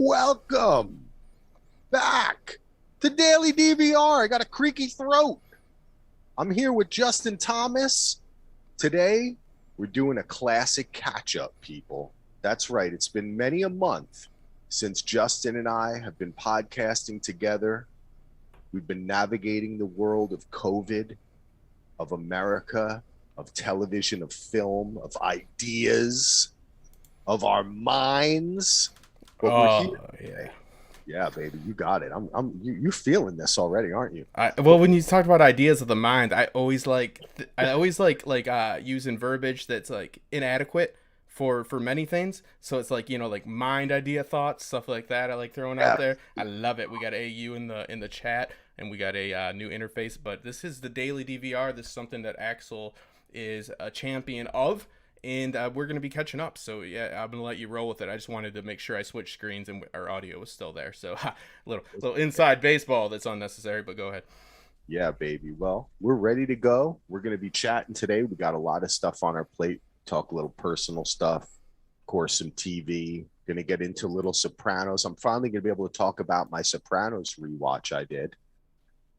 Welcome back to Daily DVR. I got a creaky throat. I'm here with Justin Thomas. Today, we're doing a classic catch-up, people. That's right. It's been many a month since Justin and I have been podcasting together. We've been navigating the world of COVID, of America, of television, of film, of ideas, of our minds. But we're here. Yeah, baby, you got it. You're feeling this already, aren't you? Well, when you talked about ideas of the mind, I always like using verbiage that's like inadequate for many things. So it's like, like mind, idea, thoughts, stuff like that. I like throwing out there. I love it. We got AU in the chat, and we got a new interface. But this is the Daily DVR. This is something that Axel is a champion of. And we're going to be catching up. So, yeah, I'm going to let you roll with it. I just wanted to make sure I switched screens and our audio was still there. So, little inside baseball that's unnecessary, but go ahead. Yeah, baby. Well, we're ready to go. We're going to be chatting today. We got a lot of stuff on our plate. Talk a little personal stuff. Of course, some TV. Going to get into a little Sopranos. I'm finally going to be able to talk about my Sopranos rewatch I did.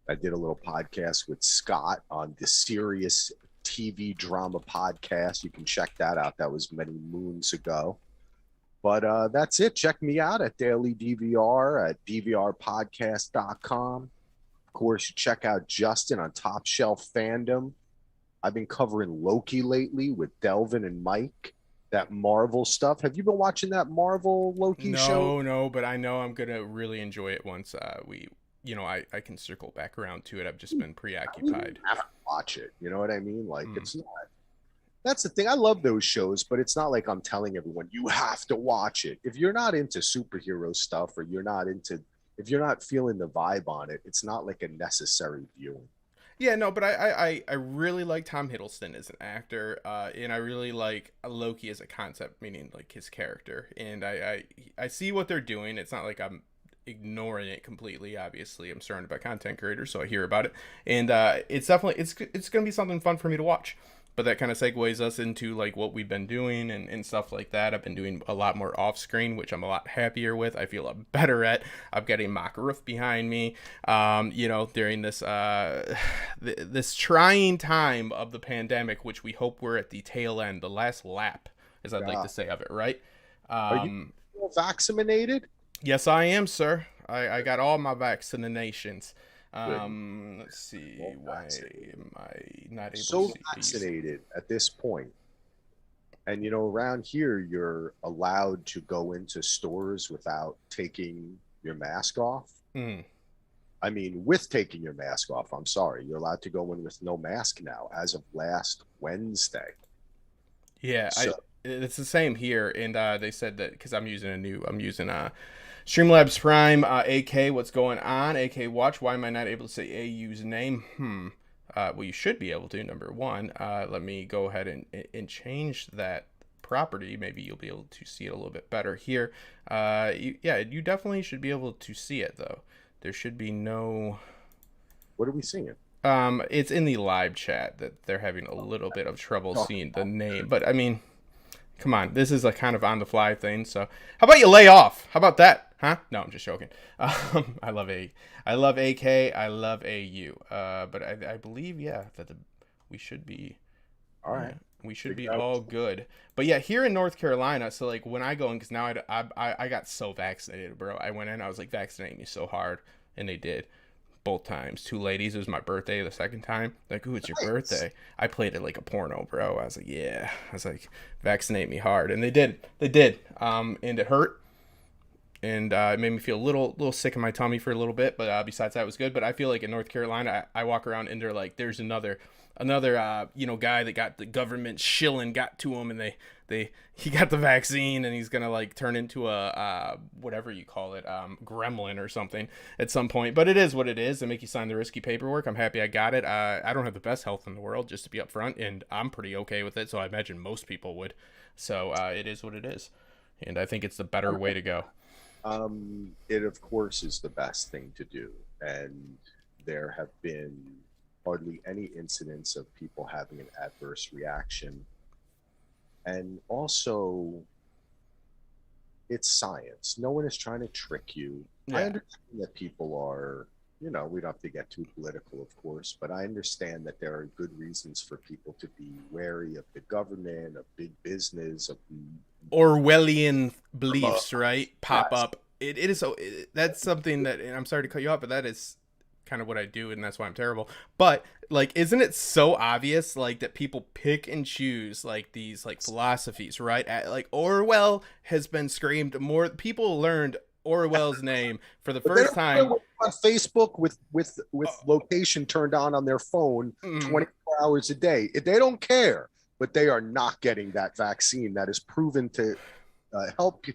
I did a little podcast with Scott on the Serious TV drama podcast. You can check that out. That was many moons ago. But that's it. Check me out at Daily DVR at dvrpodcast.com. Of course, you check out Justin on Top Shelf Fandom. I've been covering Loki lately with Delvin and Mike. That Marvel stuff. Have you been watching that Marvel Loki show? No, but I know I'm gonna really enjoy it once I can circle back around to it. I've just been preoccupied. I have to watch it. You know what I mean? Like, it's not. That's the thing. I love those shows, but it's not like I'm telling everyone you have to watch it. If you're not into superhero stuff, or if you're not feeling the vibe on it, it's not like a necessary viewing. Yeah, no, but I really like Tom Hiddleston as an actor, and I really like Loki as a concept, meaning like his character. And I see what they're doing. It's not like I'm ignoring it completely. Obviously, I'm surrounded by content creators, so I hear about it, and it's definitely it's gonna be something fun for me to watch. But that kind of segues us into like what we've been doing and stuff like that. I've been doing a lot more off screen, which I'm a lot happier with. I feel better at. I've got a mock roof behind me. During this this trying time of the pandemic, which we hope we're at the tail end, the last lap, as I'd like to say of it, right? Are you vaccinated? Yes, I am, sir. I got all my vaccinations. Let's see. Why am I not able so to see vaccinated at this point? And around here, you're allowed to go into stores without taking your mask off. I mean, with taking your mask off. I'm sorry, you're allowed to go in with no mask now, as of last Wednesday. Yeah, it's the same here, and they said that because I'm using Streamlabs Prime, AK, what's going on? AK Watch, why am I not able to say AU's name? Well, you should be able to, number one. Let me go ahead and change that property. Maybe you'll be able to see it a little bit better here. You definitely should be able to see it, though. There should be no... What are we seeing? It's in the live chat that they're having a little bit of trouble seeing the name. But, I mean... Come on, this is a kind of on-the-fly thing, so how about you lay off? How about that? Huh? No, I'm just joking. I love AK. I love AU. But I believe, that we should be all right. We should be all good. But yeah, here in North Carolina, so like when I go in, because now I got so vaccinated, bro. I went in, I was like, vaccinate me so hard, and they did. Both times. Two ladies. It was my birthday the second time. Like, ooh, it's your birthday. I played it like a porno, bro. I was like, yeah. I was like, vaccinate me hard. And they did. And it hurt. And it made me feel a little sick in my tummy for a little bit. But besides that, it was good. But I feel like in North Carolina, I walk around and they're like, there's another guy that got the government shilling got to him, and he got the vaccine, and he's gonna like turn into a whatever you call it, gremlin or something at some point. But it is what it is. They make you sign the risky paperwork. I'm happy I got it. I don't have the best health in the world, just to be upfront, and I'm pretty okay with it. So I imagine most people would. So it is what it is, and I think it's the better way to go. It of course is the best thing to do, and there have been hardly any incidents of people having an adverse reaction. And also, it's science. No one is trying to trick you. I Yeah. understand that people are, we don't have to get too political, of course, but I understand that there are good reasons for people to be wary of the government, of big business, of Orwellian beliefs, right? Pop yes. up. It is so. That's something that, and I'm sorry to cut you off, but that is kind of what I do, and that's why I'm terrible. But like, isn't it so obvious, like that people pick and choose like these like philosophies, right? Like Orwell has been screamed more. People learned Orwell's name for the But they first don't care time. what on Facebook with location turned on their phone Mm, 24 hours a day. They don't care, but they are not getting that vaccine that is proven to help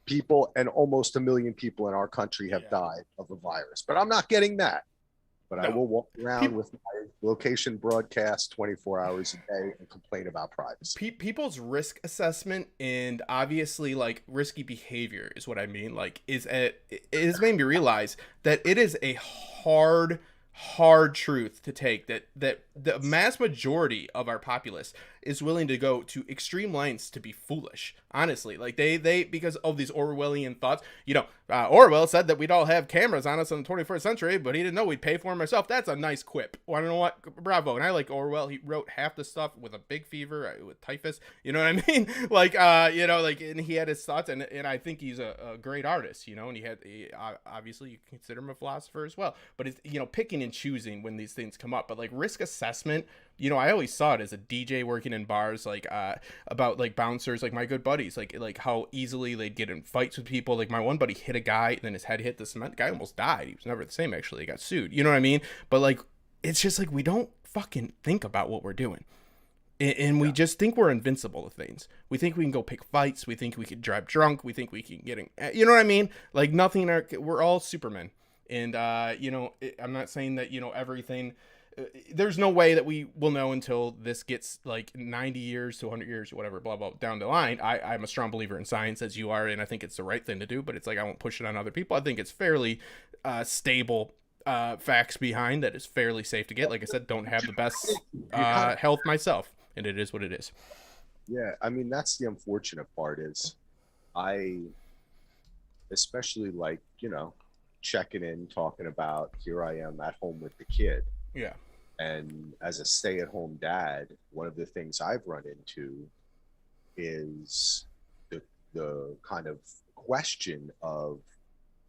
people, and almost 1 million people in our country have yeah. died of a virus. But I'm not getting that. But I No. will walk around People with my location broadcast 24 hours a day and complain about privacy. people's risk assessment and obviously like risky behavior is what I mean. Like, it has made me realize that it is a hard truth to take that the mass majority of our populace is willing to go to extreme lengths to be foolish. Honestly, like they because of these Orwellian thoughts. Orwell said that we'd all have cameras on us in the 21st century, but he didn't know we'd pay for them ourselves. That's a nice quip. Well, I don't know what. Bravo. And I like Orwell. He wrote half the stuff with a big fever, with typhus. You know what I mean? Like, and he had his thoughts, and I think he's a great artist. And obviously you consider him a philosopher as well. But it's picking and choosing when these things come up. But like risk assessment. I always saw it as a DJ working in bars, like about like bouncers, like my good buddies, like how easily they'd get in fights with people. Like my one buddy hit a guy, and then his head hit the cement. The guy almost died. He was never the same. Actually, he got sued. You know what I mean? But like, it's just like we don't fucking think about what we're doing, and we just think we're invincible to things. We think we can go pick fights. We think we can drive drunk. We think we can get in. You know what I mean? Like nothing. We're all Supermen, and I'm not saying that everything. There's no way that we will know until this gets like 90 years to 100 years or whatever, blah, blah, down the line. I'm a strong believer in science, as you are, and I think it's the right thing to do, but it's like I won't push it on other people. I think it's fairly stable facts behind that is fairly safe to get. Like I said, don't have the best health myself, and it is what it is. Yeah, I mean, that's the unfortunate part is I, especially like, checking in, talking about here I am at home with the kid. Yeah. And as a stay-at-home dad, one of the things I've run into is the kind of question of,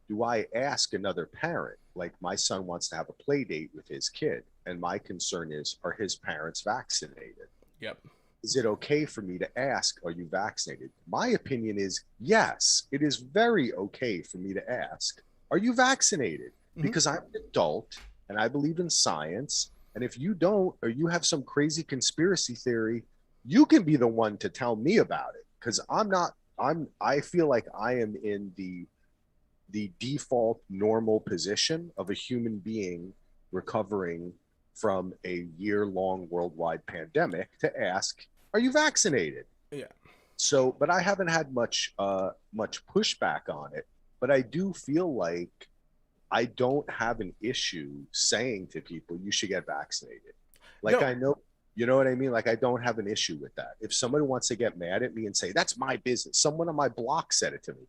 do I ask another parent? Like my son wants to have a play date with his kid, and my concern is, are his parents vaccinated? Yep. Is it okay for me to ask, are you vaccinated? My opinion is yes, it is very okay for me to ask, are you vaccinated? Mm-hmm. Because I'm an adult and I believe in science. And if you don't, or you have some crazy conspiracy theory, you can be the one to tell me about it. Because I feel like I am in the default normal position of a human being recovering from a year-long worldwide pandemic to ask, are you vaccinated? Yeah. So, but I haven't had much pushback on it. But I do feel like I don't have an issue saying to people, you should get vaccinated. Like, no. I know, you know what I mean? Like, I don't have an issue with that. If somebody wants to get mad at me and say, that's my business. Someone on my block said it to me.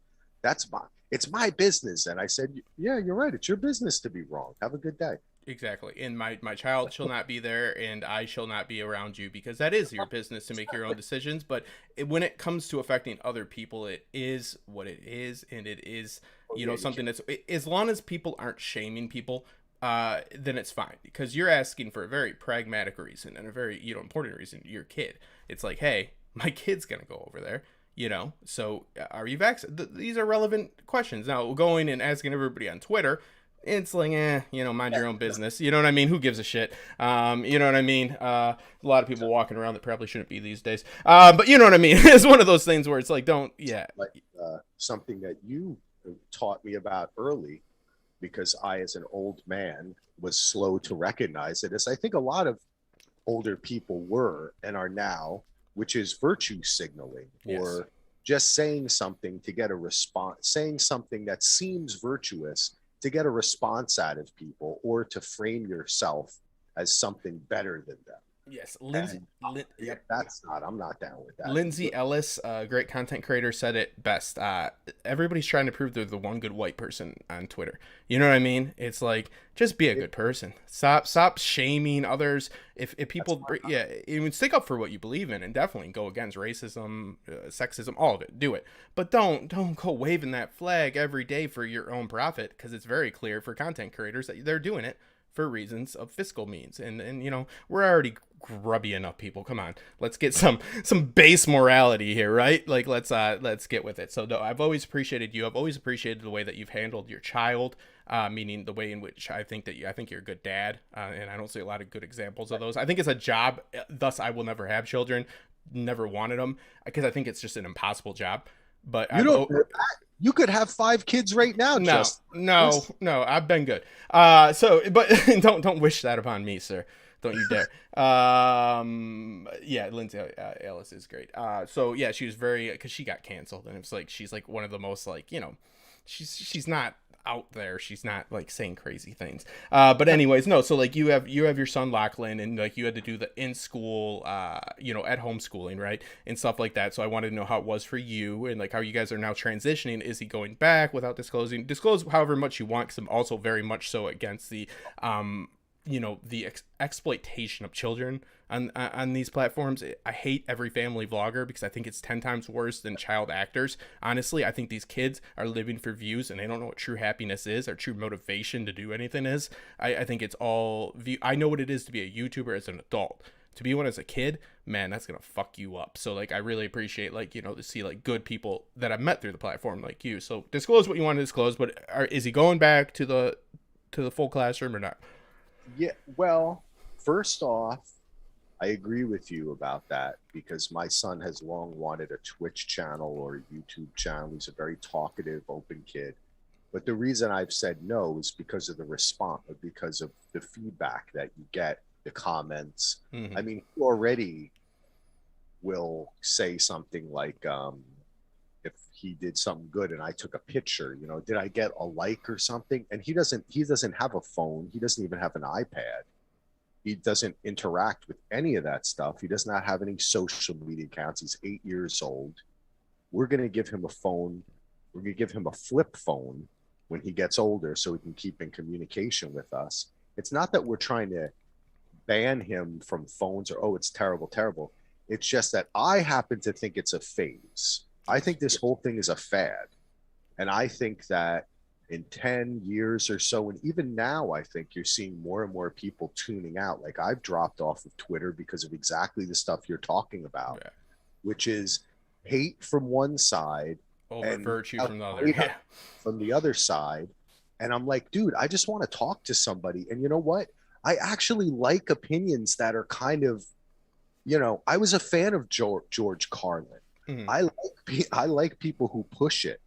It's my business. And I said, yeah, you're right. It's your business to be wrong. Have a good day. Exactly. And my child shall not be there, and I shall not be around you, because that is your business to make your own decisions. But when it comes to affecting other people, it is what it is. And it is, something that's, as long as people aren't shaming people, then it's fine, because you're asking for a very pragmatic reason and a very, important reason. Your kid. It's like, hey, my kid's going to go over there. So are you vaccinated? These are relevant questions. Now, going and asking everybody on Twitter, it's like, mind your own business. You know what I mean? Who gives a shit? You know what I mean? A lot of people walking around that probably shouldn't be these days. But you know what I mean? It's one of those things where it's like, Like something that you taught me about early, because I, as an old man, was slow to recognize it, as I think a lot of older people were and are now, which is virtue signaling. Yes. Or just saying something to get a response, saying something that seems virtuous to get a response out of people, or to frame yourself as something better than them. Yes, And yeah, Yep. I'm not down with that Lindsay either. Ellis, a great content creator, said it best. Everybody's trying to prove they're the one good white person on Twitter. You know what I mean? It's like, just be a It, good person. Stop shaming others. If that's people, why yeah, even stick up for what you believe in, and definitely go against racism, sexism, all of it. Do it, but don't go waving that flag every day for your own profit, because it's very clear for content creators that they're doing it for reasons of fiscal means. And we're already grubby enough, people. Come on, let's get some base morality here, right? Like, let's get with it. So no, I've always appreciated you. I've always appreciated the way that you've handled your child, meaning the way in which I think you're a good dad, and I don't see a lot of good examples of those. I think it's a job, thus I will never have children, never wanted them, because I think it's just an impossible job. But you don't. You could have 5 kids right now, no, just no, no. I've been good. So, but don't wish that upon me, sir. Don't you dare. Yeah, Lindsay Ellis is great. So yeah, she was very, because she got canceled, and it was like she's like one of the most, like, she's not out there. She's not like saying crazy things. But anyways, no. So like you have your son Lachlan, and like you had to do the in school, at home schooling, right, and stuff like that. So I wanted to know how it was for you, and like how you guys are now transitioning. Is he going back without disclosing? Disclose however much you want, because I'm also very much so against the exploitation of children on these platforms. I hate every family vlogger, because I think it's 10 times worse than child actors. Honestly, I think these kids are living for views, and they don't know what true happiness is or true motivation to do anything is. I think it's all view. I know what it is to be a YouTuber as an adult. To be one as a kid, man, that's gonna fuck you up. So like, I really appreciate, like, to see like good people that I've met through the platform like you. So disclose what you want to disclose, but is he going back to the full classroom or not? yeah. Well, first off, I agree with you about that because my son has long wanted a Twitch channel or a YouTube channel. He's a very talkative, open kid. But the reason I've said no is because of the response, because of the feedback that you get, the comments. Mm-hmm. I mean, he already will say something like, if he did something good and I took a picture, did I get a like or something? And he doesn't have a phone. He doesn't even have an iPad. He doesn't interact with any of that stuff. He does not have any social media accounts. He's 8 years old. We're going to give him a phone. We're going to give him a flip phone when he gets older so he can keep in communication with us. It's not that we're trying to ban him from phones or, oh, it's terrible, terrible. It's just that I happen to think it's a phase. I think this whole thing is a fad. And I think that in 10 years or so, and even now, I think you're seeing more and more people tuning out. Like I've dropped off of Twitter because of exactly the stuff you're talking about, Yeah. which is hate from one side Over and virtue from the other. Yeah. from the other side. And I'm like, dude, I just want to talk to somebody. And you know what? I actually like opinions that are kind of, I was a fan of George Carlin. Mm-hmm. I like people who push it.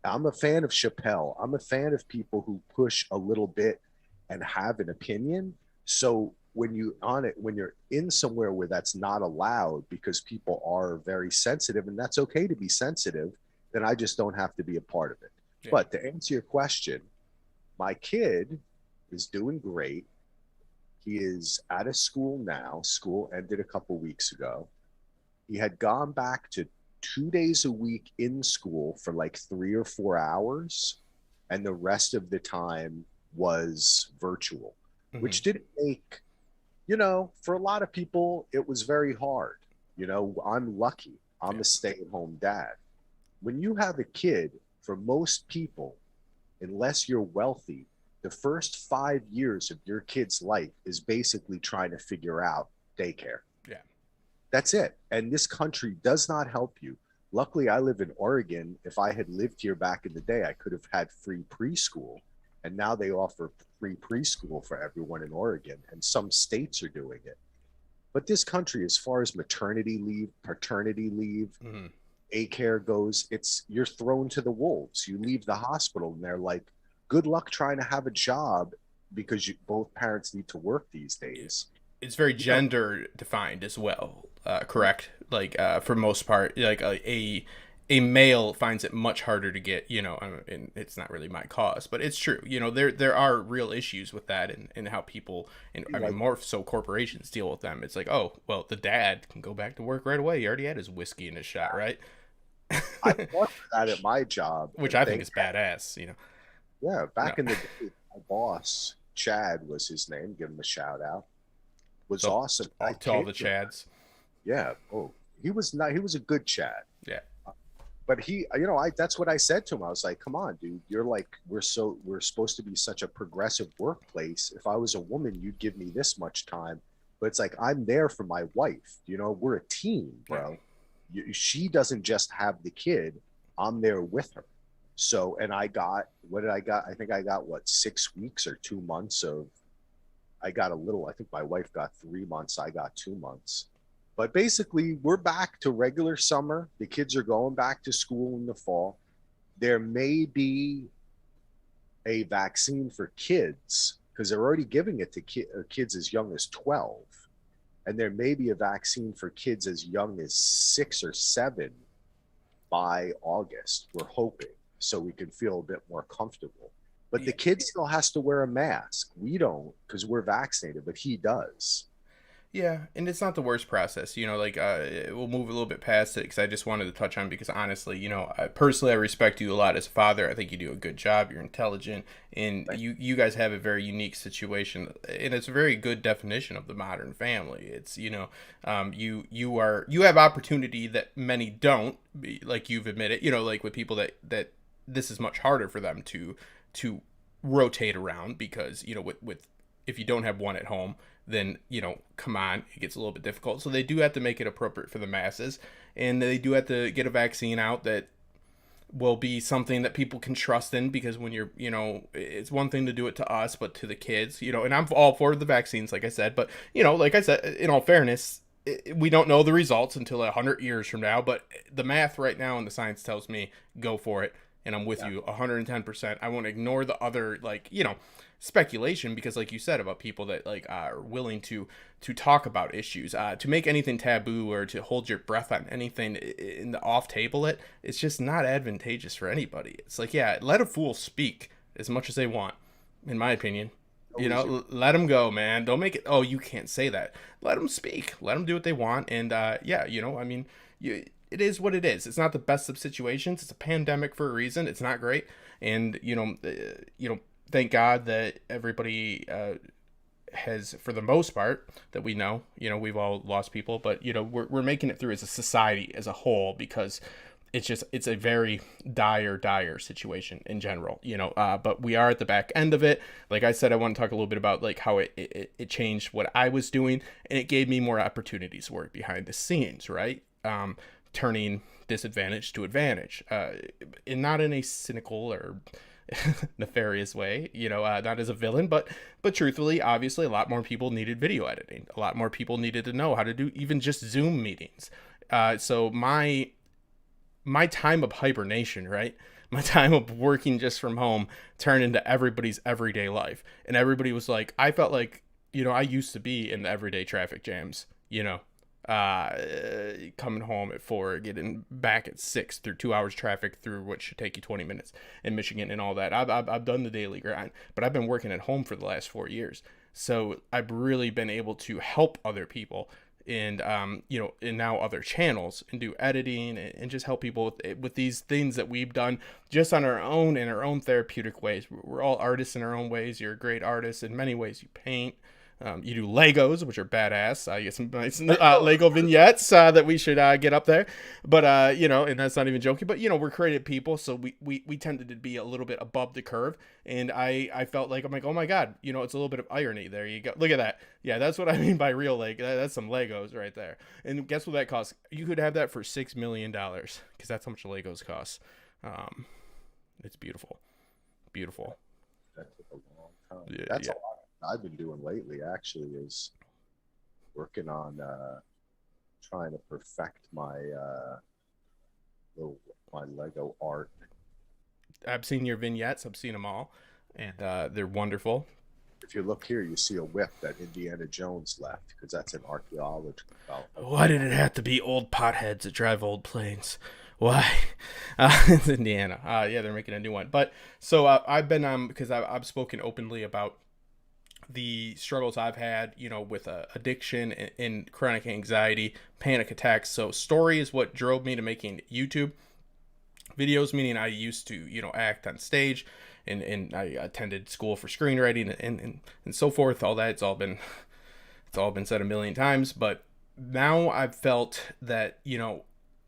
I'm a fan of Chappelle. I'm a fan of people who push a little bit and have an opinion. So when you're in somewhere where that's not allowed because people are very sensitive, and that's okay to be sensitive, then I just don't have to be a part of it. Yeah. But to answer your question, my kid is doing great. He is at a school now. School ended a couple weeks ago. He had gone back to 2 days a week in school for like 3 or 4 hours, and the rest of the time was virtual, which didn't make, for a lot of people, it was very hard. I'm lucky. I'm a stay-at-home dad. When you have a kid, for most people, unless you're wealthy, the first 5 years of your kid's life is basically trying to figure out daycare. Yeah. That's it. And this country does not help you. Luckily, I live in Oregon. If I had lived here back in the day, I could have had free preschool. And now they offer free preschool for everyone in Oregon. And some states are doing it. But this country, as far as maternity leave, paternity leave, daycare goes, you're thrown to the wolves. You leave the hospital and they're like, good luck trying to have a job because both parents need to work these days. It's very gender defined as well, correct? Like for most part, like a male finds it much harder to get, and it's not really my cause, but it's true. There are real issues with that, and how people, and I mean, Like, more so corporations deal with them. It's like, oh, well, the dad can go back to work right away. He already had his whiskey and his shot, right? I fought for that at my job, Which and I think is badass, yeah, No. back in the day, my boss, Chad was his name, give him a shout out, was So, awesome. I to all came the to him. Chads. Yeah. Oh, he was not, he was a good Chad. Yeah. But he, that's what I said to him. I was like, come on, dude, you're like, we're supposed to be such a progressive workplace. If I was a woman, you'd give me this much time. But it's like, I'm there for my wife. We're a team, bro. She doesn't just have the kid. I'm there with her. So, and what did I got? I think I got 6 weeks or 2 months of, I got a little, I think my wife got 3 months. I got 2 months. But basically, we're back to regular summer. The kids are going back to school in the fall. There may be a vaccine for kids because they're already giving it to kids as young as 12. And there may be a vaccine for kids as young as 6 or 7 by August. We're hoping so we can feel a bit more comfortable. But the kid still has to wear a mask. We don't because we're vaccinated, but he does. Yeah, and it's not the worst process, we'll move a little bit past it because I just wanted to touch on, because honestly, I respect you a lot as a father. I think you do a good job. You're intelligent, and you guys have a very unique situation, and it's a very good definition of the modern family. It's, you have opportunity that many don't, like you've admitted, like with people that this is much harder for them to rotate around because, with if you don't have one at home, then, come on, it gets a little bit difficult. So they do have to make it appropriate for the masses, and they do have to get a vaccine out that will be something that people can trust in, because when you're, it's one thing to do it to us, but to the kids, and I'm all for the vaccines, like I said, but, like I said, in all fairness, we don't know the results until 100 years from now, but the math right now and the science tells me go for it. And I'm with you 110%. I won't ignore the other, speculation, because like you said about people that are willing to talk about issues, to make anything taboo or to hold your breath on anything in the off table, it's just not advantageous for anybody. It's like, yeah, let a fool speak as much as they want, in my opinion. Let them go, man. Don't make it, oh, you can't say that. Let them speak. Let them do what they want. And it is what it is. It's not the best of situations. It's a pandemic for a reason. It's not great. And, thank God that everybody has, for the most part, that we know, we've all lost people, but, we're making it through as a society as a whole, because it's a very dire situation in general, but we are at the back end of it. Like I said, I want to talk a little bit about how it changed what I was doing, and it gave me more opportunities to work behind the scenes, right? Turning disadvantage to advantage, and not in a cynical or nefarious way, not as a villain, but truthfully, obviously, a lot more people needed video editing. A lot more people needed to know how to do even just Zoom meetings. So my time of hibernation, right? My time of working just from home turned into everybody's everyday life. And everybody was like, I felt like, I used to be in the everyday traffic jams, coming home at 4, getting back at 6 through 2 hours traffic through what should take you 20 minutes in Michigan and all that. I've done the daily grind, but I've been working at home for the last 4 years. So I've really been able to help other people and, and now other channels, and do editing and just help people with these things that we've done just on our own, in our own therapeutic ways. We're all artists in our own ways. You're a great artist in many ways. You paint. You do Legos, which are badass. You get some nice Lego vignettes that we should get up there. But, and that's not even joking. But, we're creative people, so we tended to be a little bit above the curve. And I felt like, I'm like, oh my God, it's a little bit of irony. There you go. Look at that. Yeah, that's what I mean by real Lego. That's some Legos right there. And guess what that costs? You could have that for $6 million, because that's how much Legos cost. It's beautiful. Beautiful. That took a long time. Yeah, That's yeah. a lot I've been doing lately, actually, is working on trying to perfect my Lego art. I've seen your vignettes. I've seen them all, and they're wonderful. If you look here, you see a whip that Indiana Jones left, because that's an archaeology development. Why did it have to be old potheads that drive old planes? Why? It's Indiana. Yeah, they're making a new one. But so I've been because I've spoken openly about the struggles I've had, with addiction and chronic anxiety, panic attacks. So story is what drove me to making YouTube videos, meaning I used to, act on stage, and I attended school for screenwriting and so forth. All that, it's all been said a million times, but now I've felt that,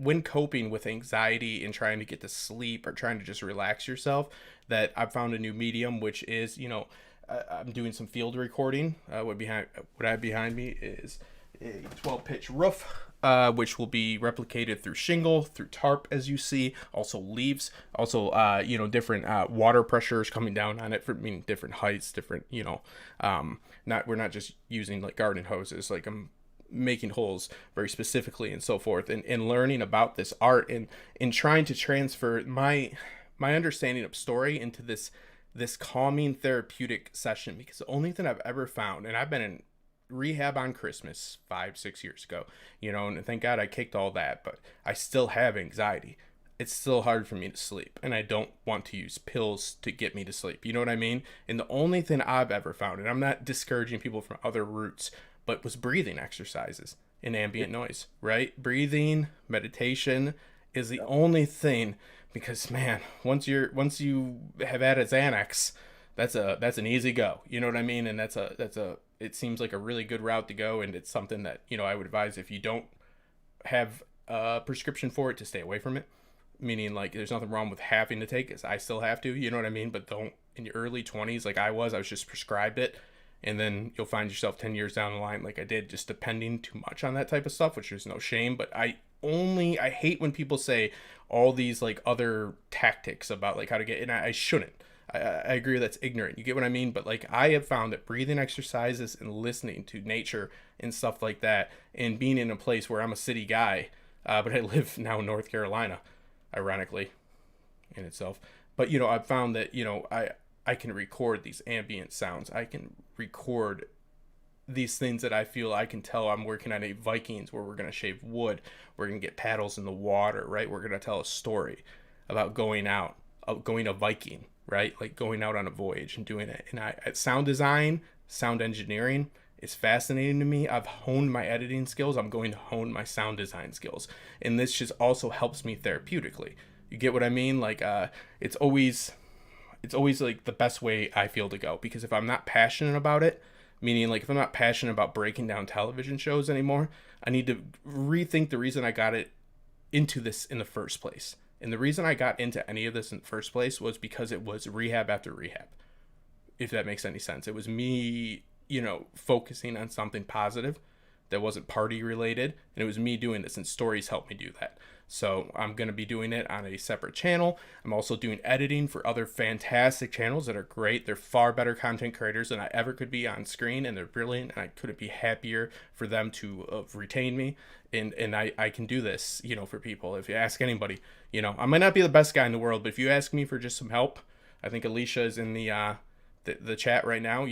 when coping with anxiety and trying to get to sleep or trying to just relax yourself, that I've found a new medium, which is, I'm doing some field recording. What I have behind me is a 12 pitch roof, which will be replicated through shingle, through tarp, as you see, also leaves, also, different water pressures coming down on it for meaning different heights, different, we're not just using like garden hoses, like I'm making holes very specifically and so forth, and learning about this art and trying to transfer my understanding of story into this calming therapeutic session, because the only thing I've ever found, and I've been in rehab on Christmas 5-6 years ago, and thank God I kicked all that, but I still have anxiety. It's still hard for me to sleep, and I don't want to use pills to get me to sleep. You know what I mean? And the only thing I've ever found, and I'm not discouraging people from other routes, but was breathing exercises and ambient noise, right? Breathing, meditation is the only thing, because man, once you have had a Xanax, that's an easy go. You know what I mean? And it seems like a really good route to go, and it's something that, I would advise if you don't have a prescription for it, to stay away from it. Meaning, like, there's nothing wrong with having to take it. I still have to, you know what I mean? But don't, in your early 20s, like I was just prescribed it, and then you'll find yourself 10 years down the line, like I did, just depending too much on that type of stuff, which is no shame. But I hate when people say all these like other tactics about like how to get, and I shouldn't. I agree that's ignorant. You get what I mean? But like I have found that breathing exercises and listening to nature and stuff like that, and being in a place where I'm a city guy, but I live now in North Carolina, ironically, in itself. But I've found that I can record these ambient sounds. I can record these things that I feel I can tell I'm working on a Vikings, where we're going to shave wood. We're going to get paddles in the water, right? We're going to tell a story about going a Viking, right? Like going out on a voyage and doing it. And sound design, sound engineering is fascinating to me. I've honed my editing skills. I'm going to hone my sound design skills. And this just also helps me therapeutically. You get what I mean? Like, it's always like the best way I feel to go, because if I'm not passionate about it, meaning like if I'm not passionate about breaking down television shows anymore, I need to rethink the reason I got it into this in the first place. And the reason I got into any of this in the first place was because it was rehab after rehab, if that makes any sense. It was me, focusing on something positive that wasn't party related, and it was me doing this, and stories helped me do that. So I'm going to be doing it on a separate channel. I'm also doing editing for other fantastic channels that are great. They're far better content creators than I ever could be on screen, and they're brilliant, and I couldn't be happier for them to retain me. And I can do this, for people. If you ask anybody, I might not be the best guy in the world, but if you ask me for just some help, I think Alicia is in the chat right now.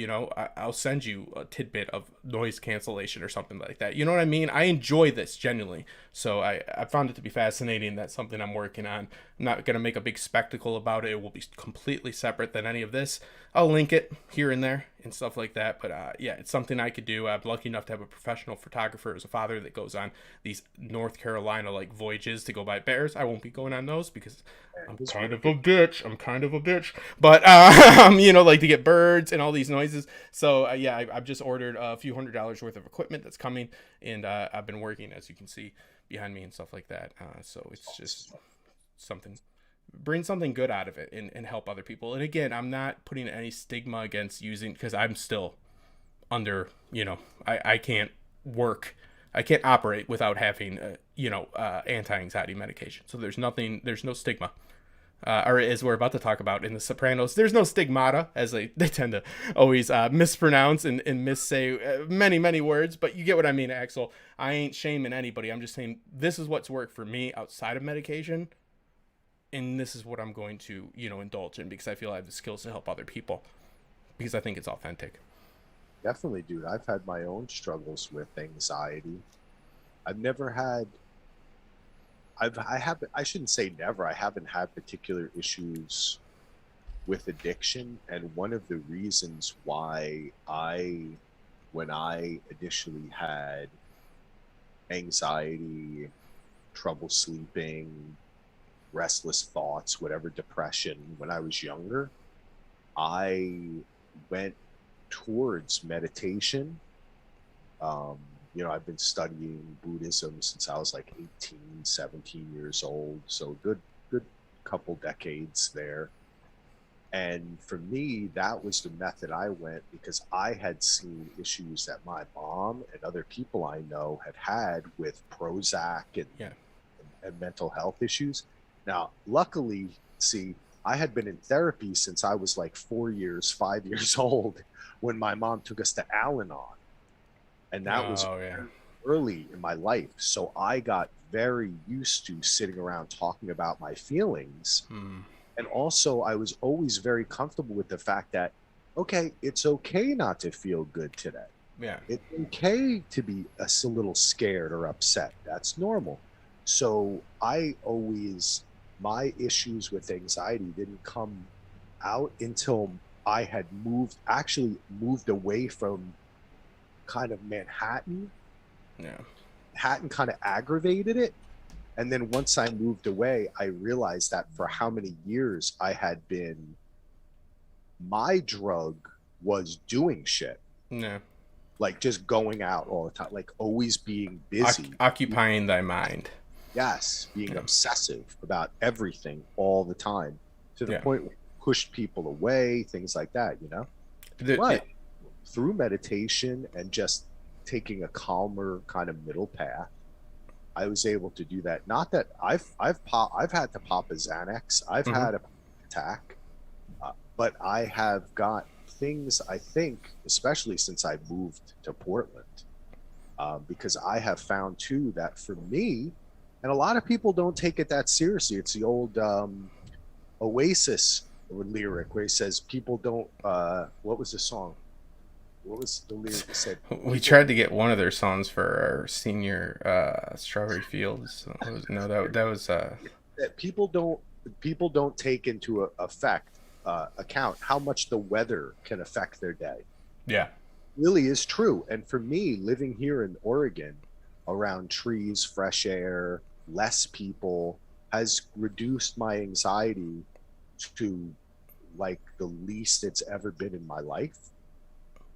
I'll send you a tidbit of noise cancellation or something like that. You know what I mean? I enjoy this genuinely. So I found it to be fascinating. That's something I'm working on. I'm not going to make a big spectacle about it. It will be completely separate than any of this. I'll link it here and there and stuff like that. But yeah, it's something I could do. I'm lucky enough to have a professional photographer as a father that goes on these North Carolina like voyages to go buy bears. I won't be going on those because I'm kind of a bitch. But like to get birds and all these noises. So yeah, I've just ordered a few $100s worth of equipment that's coming, and I've been working, as you can see behind me and stuff like that. So it's just something, bring something good out of it and help other people. And again, I'm not putting any stigma against using, because I'm still under, I can't operate without having, anti-anxiety medication. So there's no stigma. Or as we're about to talk about in the Sopranos, there's no stigmata, as they tend to always mispronounce and missay many, many words. But you get what I mean, Axel. I ain't shaming anybody. I'm just saying this is what's worked for me outside of medication. And this is what I'm going to, indulge in, because I feel I have the skills to help other people, because I think it's authentic. Definitely, dude. I've had my own struggles with anxiety. I've never had I shouldn't say never. I haven't had particular issues with addiction, and one of the reasons why when I initially had anxiety, trouble sleeping, restless thoughts, whatever, depression, when I was younger, I went towards meditation. Um, I've been studying Buddhism since I was like 18, 17 years old. So good couple decades there. And for me, that was the method I went because I had seen issues that my mom and other people I know had with Prozac and mental health issues. Now, luckily, see, I had been in therapy since I was like 5 years old when my mom took us to Al-Anon. And that was early in my life. So I got very used to sitting around talking about my feelings. And also, I was always very comfortable with the fact that, okay, it's okay not to feel good today. Yeah. It's okay to be a little scared or upset. That's normal. So my issues with anxiety didn't come out until I had moved away from kind of Manhattan. Yeah. Manhattan kind of aggravated it. And then once I moved away, I realized that for how many years my drug was doing shit. Yeah. Like just going out all the time, like always being busy. Occupying thy mind. Yes. Being obsessive about everything all the time to the point where it pushed people away, things like that, But through meditation and just taking a calmer kind of middle path, I was able to do that. Not that I've had to pop a Xanax. I've had a attack, but I have got things. I think, especially since I moved to Portland, because I have found too that for me, and a lot of people don't take it that seriously. It's the old Oasis lyric where he says, "People don't." What was the song? What was the lyric that said? We tried to get one of their songs for our senior Strawberry Fields. That was that people don't take into account how much the weather can affect their day. Yeah, it really is true. And for me, living here in Oregon, around trees, fresh air, less people, has reduced my anxiety to like the least it's ever been in my life.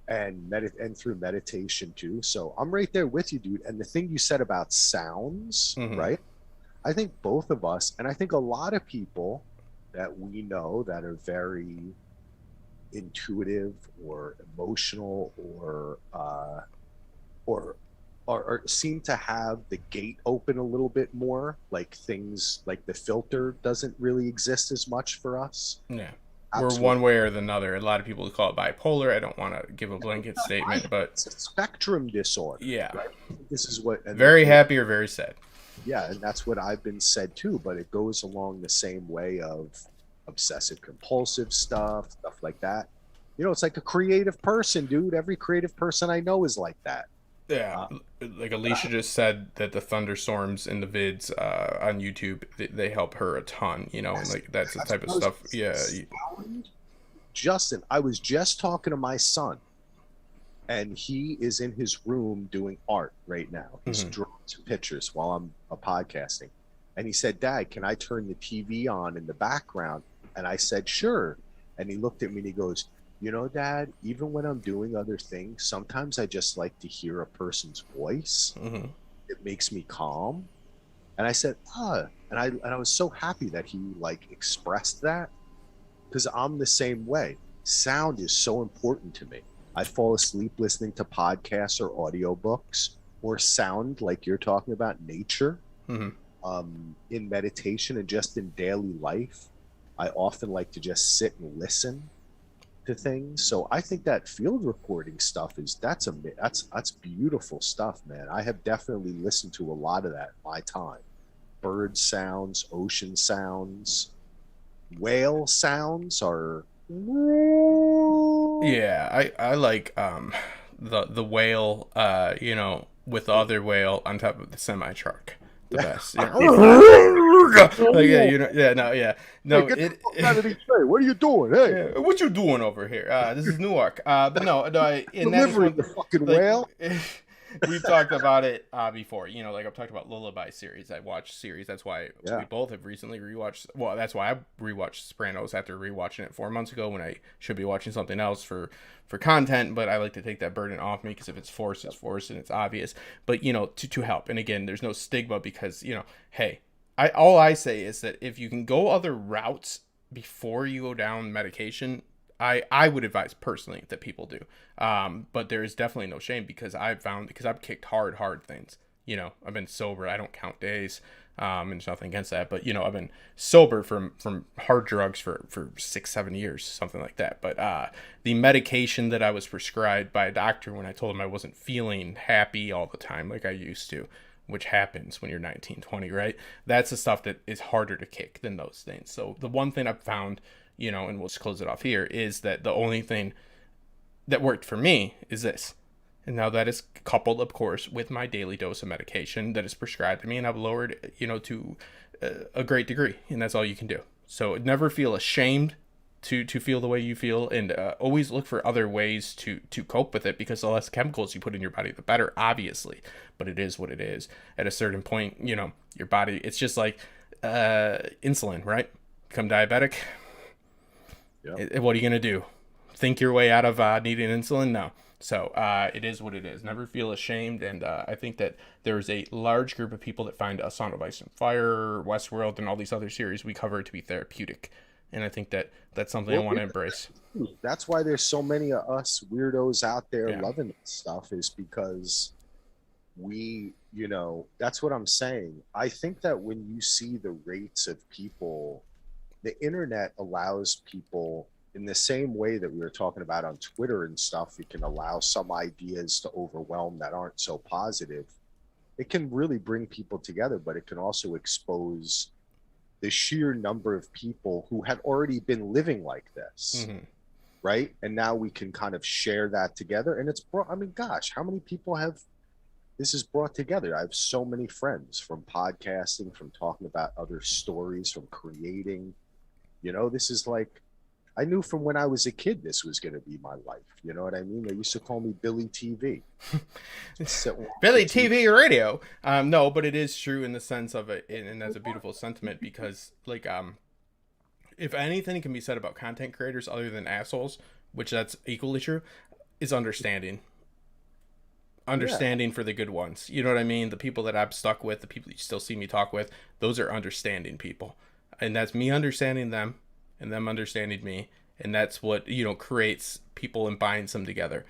And through meditation too. So I'm right there with you, dude. And the thing you said about sounds, right? I think both of us, and I think a lot of people that we know that are very intuitive or emotional or seem to have the gate open a little bit more, like things like the filter doesn't really exist as much for us. Yeah. Absolutely. We're one way or the other. A lot of people call it bipolar. I don't want to give a blanket statement, but it's a spectrum disorder. Yeah, right? This is what very happy or very sad. Yeah, and that's what I've been said too. But it goes along the same way of obsessive compulsive stuff like that. It's like a creative person, dude. Every creative person I know is like that. Yeah, like Alicia just said that the thunderstorms in the vids on YouTube, they help her a ton, and like that's the type of stuff. Yeah. Justin, I was just talking to my son, and he is in his room doing art right now. He's drawing some pictures while I'm podcasting. And he said, "Dad, can I turn the TV on in the background?" And I said, "Sure." And he looked at me and he goes, "Dad, even when I'm doing other things, sometimes I just like to hear a person's voice. It makes me calm." And I said, and I was so happy that he like expressed that, because I'm the same way. Sound is so important to me. I fall asleep listening to podcasts or audiobooks or sound like you're talking about, nature, in meditation and just in daily life. I often like to just sit and listen to things. So I think that field recording stuff that's beautiful stuff, man. I have definitely listened to a lot of that in my time. Bird sounds, ocean sounds, whale sounds are I like the whale with the other whale on top of the semi truck. the best. Yeah. Oh, Like, yeah, you know, yeah, no, yeah, no. hey, get the fuck out of the tray. What are you doing? Hey, Yeah, what you doing over here? This is Newark. But no, and that is delivery, one you fucking like whale. we've talked about it before. You know, like I've talked about Lullaby series. I watched series. That's why we Yeah. both have recently rewatched. Well, that's why I rewatched Sopranos after rewatching it 4 months ago when I should be watching something else for content. But I like to take that burden off me because if it's forced, it's forced and it's obvious. But you know, to help. And again, there's no stigma because you know, hey, all I say is that if you can go other routes before you go down medication, I would advise personally that people do. But there is definitely no shame because I've kicked hard things. You know, I've been sober. I don't count days. And there's nothing against that. But, you know, I've been sober from hard drugs for 6-7 years, something like that. But the medication that I was prescribed by a doctor when I told him I wasn't feeling happy all the time like I used to, which happens when you're 19, 20, right? That's the stuff that is harder to kick than those things. So the one thing I've found, you know, and we'll just close it off here, is that the only thing that worked for me is this. And now that is coupled, of course, with my daily dose of medication that is prescribed to me, and I've lowered, you know, to a great degree, and that's all you can do. So never feel ashamed to feel the way you feel, and always look for other ways to cope with it, because the less chemicals you put in your body, the better, obviously. But it is what it is. At a certain point, you know, your body, it's just like insulin, right? Become diabetic. Yep. What are you going to do? Think your way out of needing insulin? No. So it is what it is. Never feel ashamed. And I think that there is a large group of people that find A Song of Ice and Fire, Westworld, and all these other series we cover to be therapeutic. And I think that that's something I want to embrace. That's why there's so many of us weirdos out there loving this stuff, is because we, you know, that's what I'm saying. I think that when you see the rates of people, the internet allows people, in the same way that we were talking about on Twitter and stuff, it can allow some ideas to overwhelm that aren't so positive. It can really bring people together, but it can also expose the sheer number of people who had already been living like this, right? And now we can kind of share that together. And it's brought, I mean, gosh, how many people have this is brought together? I have so many friends from podcasting, from talking about other stories, from creating. You know, this is like, I knew from when I was a kid this was going to be my life. You know what I mean? They used to call me Billy TV. Billy TV radio. No, but it is true in the sense of it, and that's a beautiful sentiment, because like if anything can be said about content creators other than assholes, which that's equally true, is understanding. Understanding for the good ones. You know what I mean? The people that I'm stuck with, the people you still see me talk with, those are understanding people. And that's me understanding them and them understanding me. And that's what, you know, creates people and binds them together.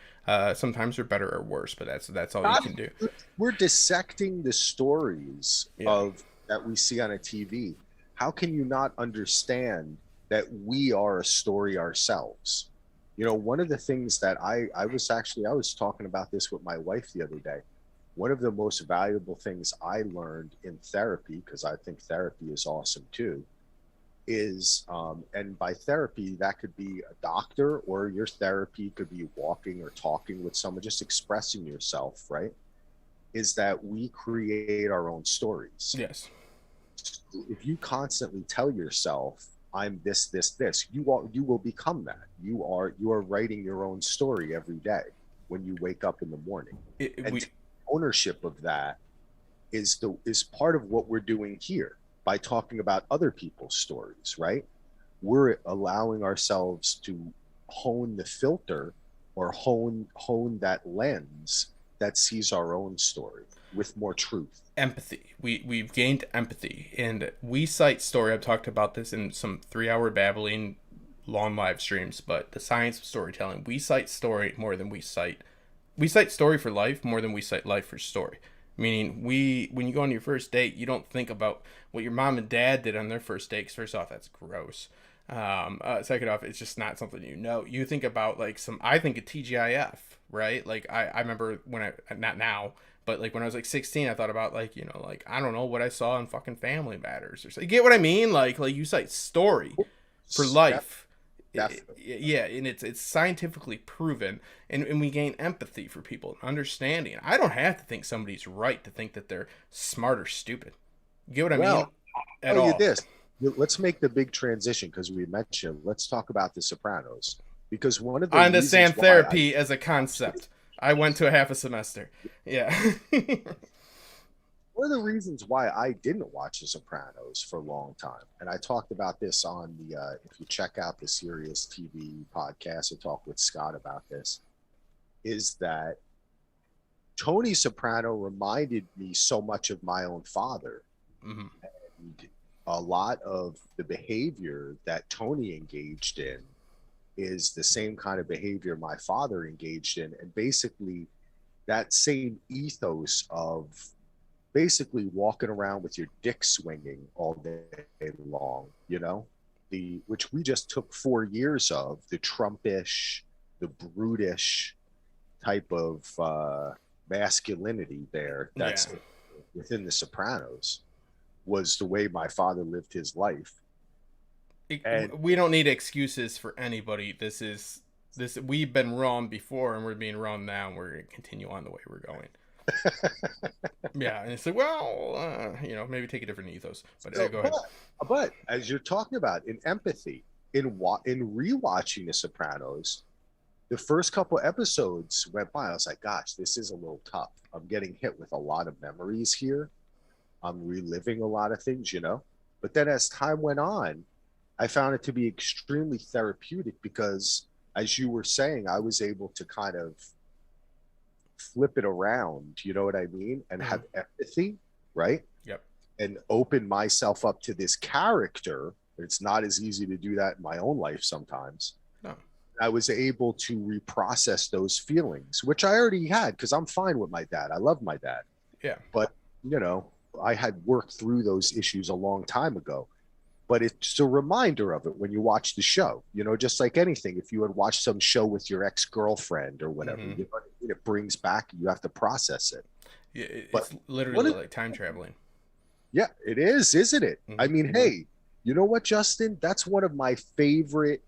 Sometimes they're better or worse, but that's all you can do. We're dissecting the stories of that we see on a TV. How can you not understand that we are a story ourselves? You know, one of the things that I was talking about this with my wife the other day. One of the most valuable things I learned in therapy, because I think therapy is awesome too, is, and by therapy, that could be a doctor, or your therapy could be walking or talking with someone, just expressing yourself, right? Is that we create our own stories. Yes. If you constantly tell yourself, I'm this, you will become that. You are writing your own story every day when you wake up in the morning. Ownership of that is part of what we're doing here by talking about other people's stories, right? We're allowing ourselves to hone the filter, or hone that lens that sees our own story with more truth. Empathy. We've gained empathy, and we cite story. I've talked about this in some 3-hour babbling long live streams, but the science of storytelling, we cite story more than we cite story for life more than we cite life for story. Meaning, when you go on your first date, you don't think about what your mom and dad did on their first date, because first off, that's gross. Second off, it's just not something you know. You think about like I think of TGIF, right? Like I remember not now, but like when I was like 16, I thought about like, you know, like I don't know what I saw in fucking Family Matters or something. You get what I mean? Like you cite story for life. Yeah, and it's scientifically proven, and we gain empathy for people, understanding. I don't have to think somebody's right to think that they're smart or stupid. You get what I mean? Well, At tell you all. this. Let's make the big transition because we mentioned. Let's talk about The Sopranos because one of the I reasons understand why I therapy as a watched it, concept. I went to a half a semester. Yeah. one of the reasons why I didn't watch The Sopranos for a long time, and I talked about this on the if you check out the Sirius TV podcast, I talked with Scott about this, is that Tony Soprano reminded me so much of my own father. Hmm. And a lot of the behavior that Tony engaged in is the same kind of behavior my father engaged in. And basically, that same ethos of basically walking around with your dick swinging all day long, which we just took 4 years of the Trumpish, the brutish type of masculinity there Yeah. that's within the Sopranos was the way my father lived his life. And We don't need excuses for anybody. This. We've been wrong before, and we're being wrong now, and we're gonna continue on the way we're going. Yeah, and it's like, well, maybe take a different ethos. But so, go ahead. but as you're talking about in empathy, in rewatching The Sopranos, the first couple episodes went by. I was like, gosh, this is a little tough. I'm getting hit with a lot of memories here. I'm reliving a lot of things. But then as time went on, I found it to be extremely therapeutic because, as you were saying, I was able to kind of flip it around, you know what I mean? And have empathy, right? Yep. And open myself up to this character. It's not as easy to do that in my own life sometimes. No. I was able to reprocess those feelings, which I already had because I'm fine with my dad. I love my dad. Yeah. But, I had worked through those issues a long time ago. But it's a reminder of it when you watch the show, just like anything. If you had watched some show with your ex-girlfriend or whatever, it brings back, you have to process it. Yeah, it's literally like time traveling. Yeah, it is, isn't it? Mm-hmm. I mean, hey, you know what, Justin? That's one of my favorite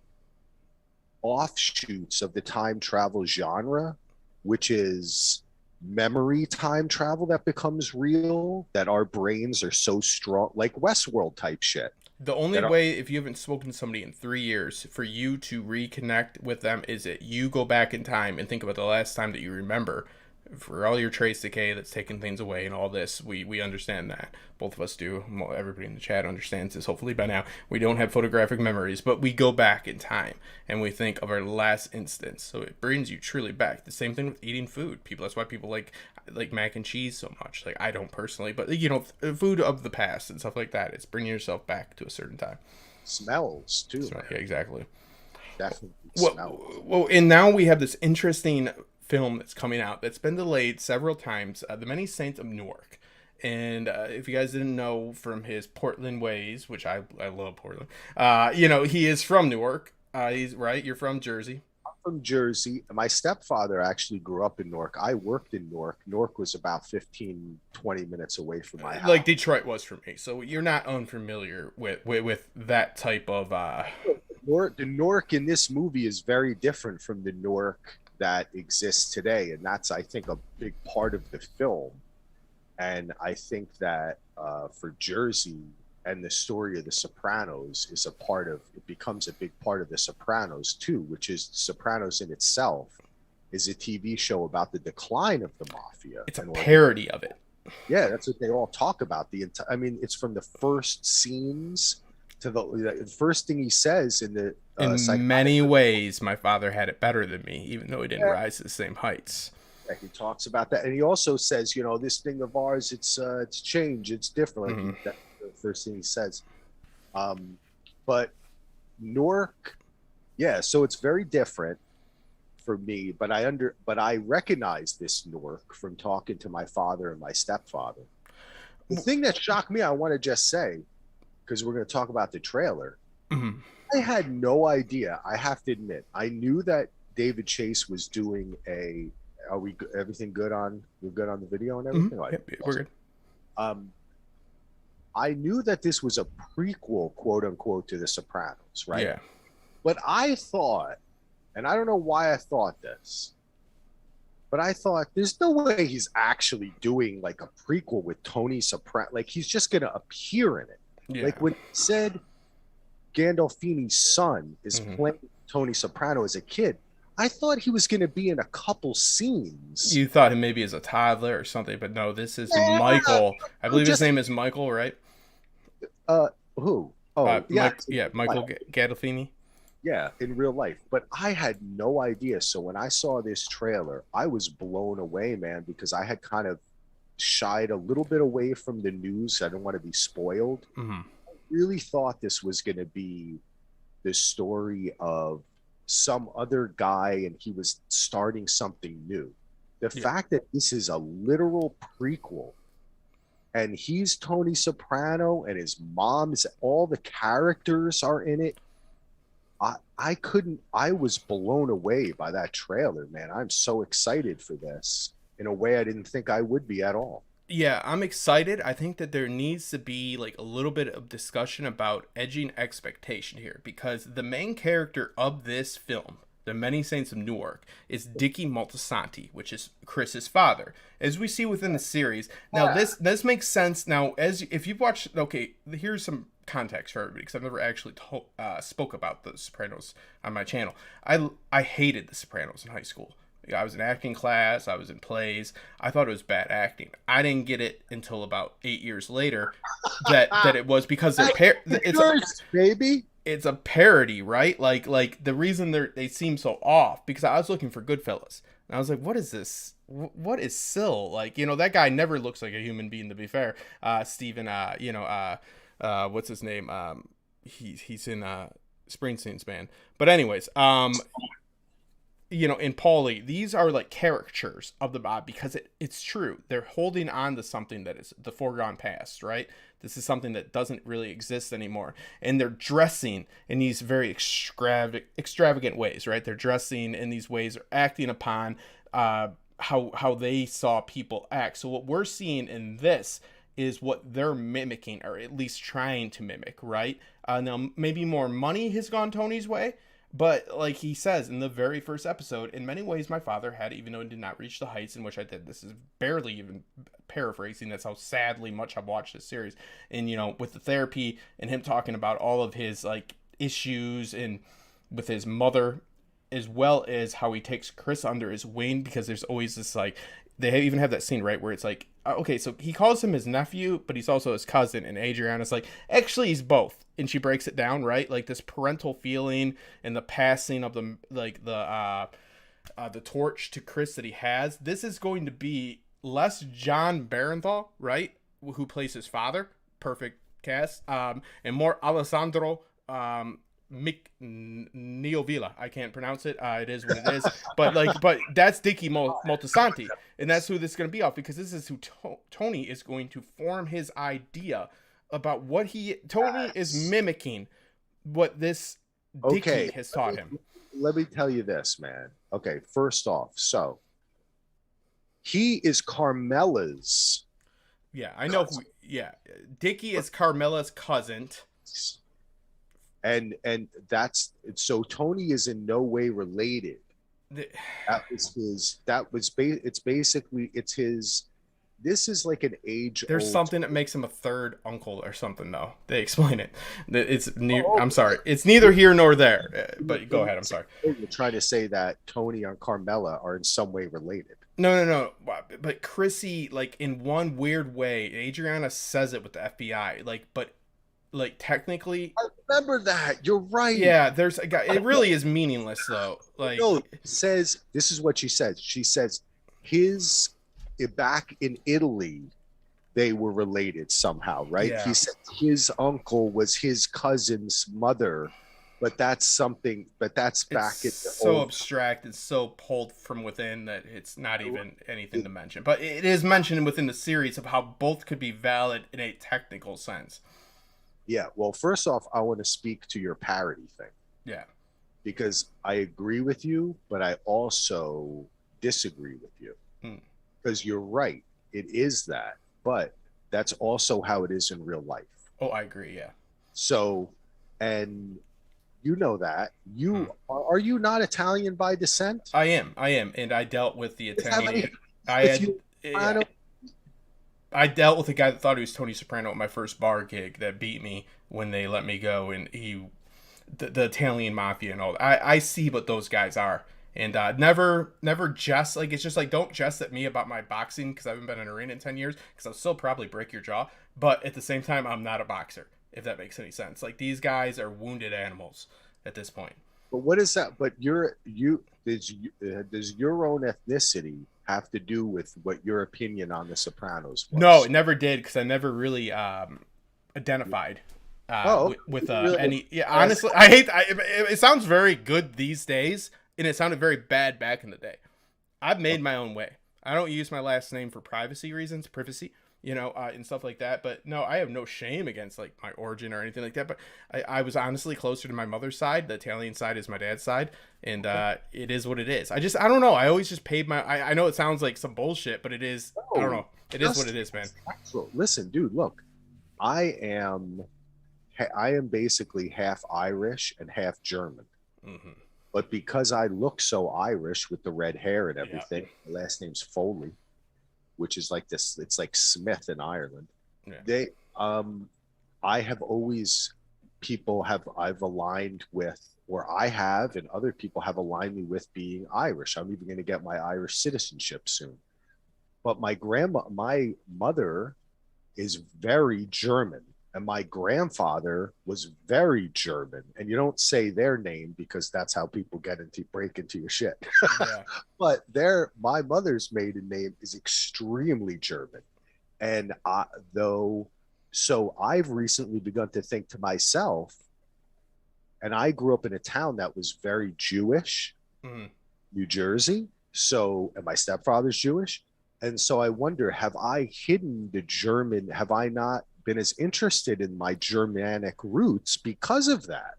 offshoots of the time travel genre, which is memory time travel that becomes real, that our brains are so strong, like Westworld type shit. The only way, if you haven't spoken to somebody in 3 years, for you to reconnect with them is that you go back in time and think about the last time that you remember. For all your trace decay that's taking things away and all this, we understand that. Both of us do. Everybody in the chat understands this, hopefully by now. We don't have photographic memories, but we go back in time and we think of our last instance. So it brings you truly back. The same thing with eating food. That's why people like mac and cheese so much. Like, I don't personally, but food of the past and stuff like that. It's bringing yourself back to a certain time. Smells too. So, yeah, exactly. Definitely smells. Well, and now we have this interesting film that's coming out that's been delayed several times, The Many Saints of Newark. And if you guys didn't know from his Portland ways, which I love Portland, he is from Newark. He's right. You're from Jersey. I'm from Jersey. My stepfather actually grew up in Newark. I worked in Newark. Newark was about 15, 20 minutes away from my house. Like Detroit was for me. So you're not unfamiliar with that type of... The Newark in this movie is very different from the Newark that exists today, and that's, I think, a big part of the film. And I think that for Jersey and the story of the Sopranos becomes a big part of the Sopranos too, which is Sopranos in itself is a TV show about the decline of the mafia. It's a parody of it. Yeah, that's what they all talk about. It's from the first scenes to the first thing he says in the in many ways, my father had it better than me, even though he didn't rise to the same heights. Yeah, he talks about that, and he also says, this thing of ours, it's changed, it's different. Mm-hmm. That's the first thing he says. But Newark, yeah, so it's very different for me. But I recognize this Newark from talking to my father and my stepfather. The thing that shocked me, I want to just say, because we're going to talk about the trailer. Mm-hmm. I had no idea. I have to admit, I knew that David Chase was doing a. Are we everything good on? We're good on the video and everything. Mm-hmm. Yep, we're good. I knew that this was a prequel, quote unquote, to The Sopranos, right? Yeah. But I thought, and I don't know why I thought this, But I thought there's no way he's actually doing like a prequel with Tony Soprano. Like he's just gonna appear in it. Yeah. Like when he said Gandolfini's son is Mhm. playing Tony Soprano as a kid, I thought he was gonna be in a couple scenes. You thought him maybe as a toddler or something, but no, this is Yeah, Michael. I believe his just name is Michael, right? who? Oh, yeah, Michael Gandolfini. yeah, in real life. But I had no idea. So when I saw this trailer, I was blown away, man, because I had kind of shied a little bit away from the news. I didn't want to be spoiled. Mm-hmm. Really thought this was going to be the story of some other guy and he was starting something new. The fact that this is a literal prequel and he's Tony Soprano and his mom's, all the characters are in it. I was blown away by that trailer, man. I'm so excited for this in a way I didn't think I would be at all. Yeah, I'm excited. I think that there needs to be like a little bit of discussion about edging expectation here, because the main character of this film, The Many Saints of Newark, is Dickie Moltisanti, which is Chris's father, as we see within the series. Now, this makes sense. Now, as if you've watched, okay, here's some context for everybody, because I've never actually spoke about The Sopranos on my channel. I hated The Sopranos in high school. I was in acting class. I was in plays. I thought it was bad acting. I didn't get it until about 8 years later that it was because baby. It's a parody, right? Like the reason they seem so off, because I was looking for Goodfellas and I was like, what is this? What is Syl? Like, that guy never looks like a human being, to be fair. Steven, what's his name? He's in Springsteen's band. But anyways, in Paulie, these are like caricatures of the mob, because it's true. They're holding on to something that is the foregone past, right? This is something that doesn't really exist anymore. And they're dressing in these very extravagant ways, right? They're dressing in these ways, or acting upon how they saw people act. So what we're seeing in this is what they're mimicking, or at least trying to mimic, right? Now, maybe more money has gone Tony's way. But like he says in the very first episode, in many ways my father had, even though he did not reach the heights in which I did. This is barely even paraphrasing. That's how sadly much I've watched this series. And, with the therapy and him talking about all of his like issues and with his mother, as well as how he takes Chris under his wing, because there's always this like, they even have that scene, right, where it's like, okay, so he calls him his nephew, but he's also his cousin, and Adriana's like, actually, he's both, and she breaks it down, right, like this parental feeling and the passing of the torch to Chris that he has. This is going to be less John Barenthal, right, who plays his father, perfect cast, and more Alessandro Neovilla. I can't pronounce it. It is what it is. but that's Dickie Moltisanti, and that's who this is going to be off, because this is who Tony is going to form his idea about what Tony is mimicking what this Dickie has taught him. Let me tell you this, man. Okay, first off, so he is Carmela's. Yeah, I know. Dickie is Carmela's cousin. And that's so Tony is in no way related. This is like an age. There's something that makes him a third uncle or something, though. They explain it. I'm sorry. It's neither here nor there. But go ahead. I'm sorry. You're trying to say that Tony and Carmela are in some way related. No. But Chrissy, like in one weird way, Adriana says it with the FBI. Like technically, I remember that. You're right. Yeah, there's a guy. It really is meaningless though. Like, no, it says, this is what she says. She says back in Italy, they were related somehow, right? Yeah. He said his uncle was his cousin's mother, but that's back in the so abstract. It's so pulled from within that it's not even anything to mention. But it is mentioned within the series of how both could be valid in a technical sense. Yeah, well, first off, I want to speak to your parody thing. Yeah. Because I agree with you, but I also disagree with you. Because you're right. It is that. But that's also how it is in real life. Oh, I agree, yeah. So, and You know that. Are you not Italian by descent? I am, and I dealt with the Is that Italian. like I if had, you yeah, I dealt with a guy that thought he was Tony Soprano at my first bar gig that beat me when they let me go, and the Italian mafia and all that. I see what those guys are, and never jest like it's just like don't jest at me about my boxing because I haven't been in an arena in 10 years because I'll still probably break your jaw, but at the same time I'm not a boxer if that makes any sense. Like these guys are wounded animals at this point. But what is that? But does your own ethnicity have to do with what your opinion on The Sopranos No, was? it never did because I never really identified Oh, with really? any. Yeah, honestly, I hate. It sounds very good these days, and it sounded very bad back in the day. I've made my own way. I don't use my last name for privacy, and stuff like that. But no, I have no shame against like my origin or anything like that. But I was honestly closer to my mother's side. The Italian side is my dad's side, and it is what it is. I don't know. I always just paid my. I know it sounds like some bullshit, but it is. I don't know. It is what it is, man. Listen, dude. Look, I am I am basically half Irish and half German. Mm-hmm. But because I look so Irish with the red hair and Yeah. everything, my last name's Foley, which is like this. It's like Smith in Ireland. Yeah. They, I have always I've aligned with, or I have, and other people have aligned me with being Irish. I'm even going to get my Irish citizenship soon. But my mother is very German, and my grandfather was very German. And you don't say their name because that's how people break into your shit. Yeah. But my mother's maiden name is extremely German, and so I've recently begun to think to myself, and I grew up in a town that was very Jewish, Mm. New Jersey. So, and my stepfather's Jewish. And so I wonder, have I hidden the German? Have I not been as interested in my Germanic roots because of that?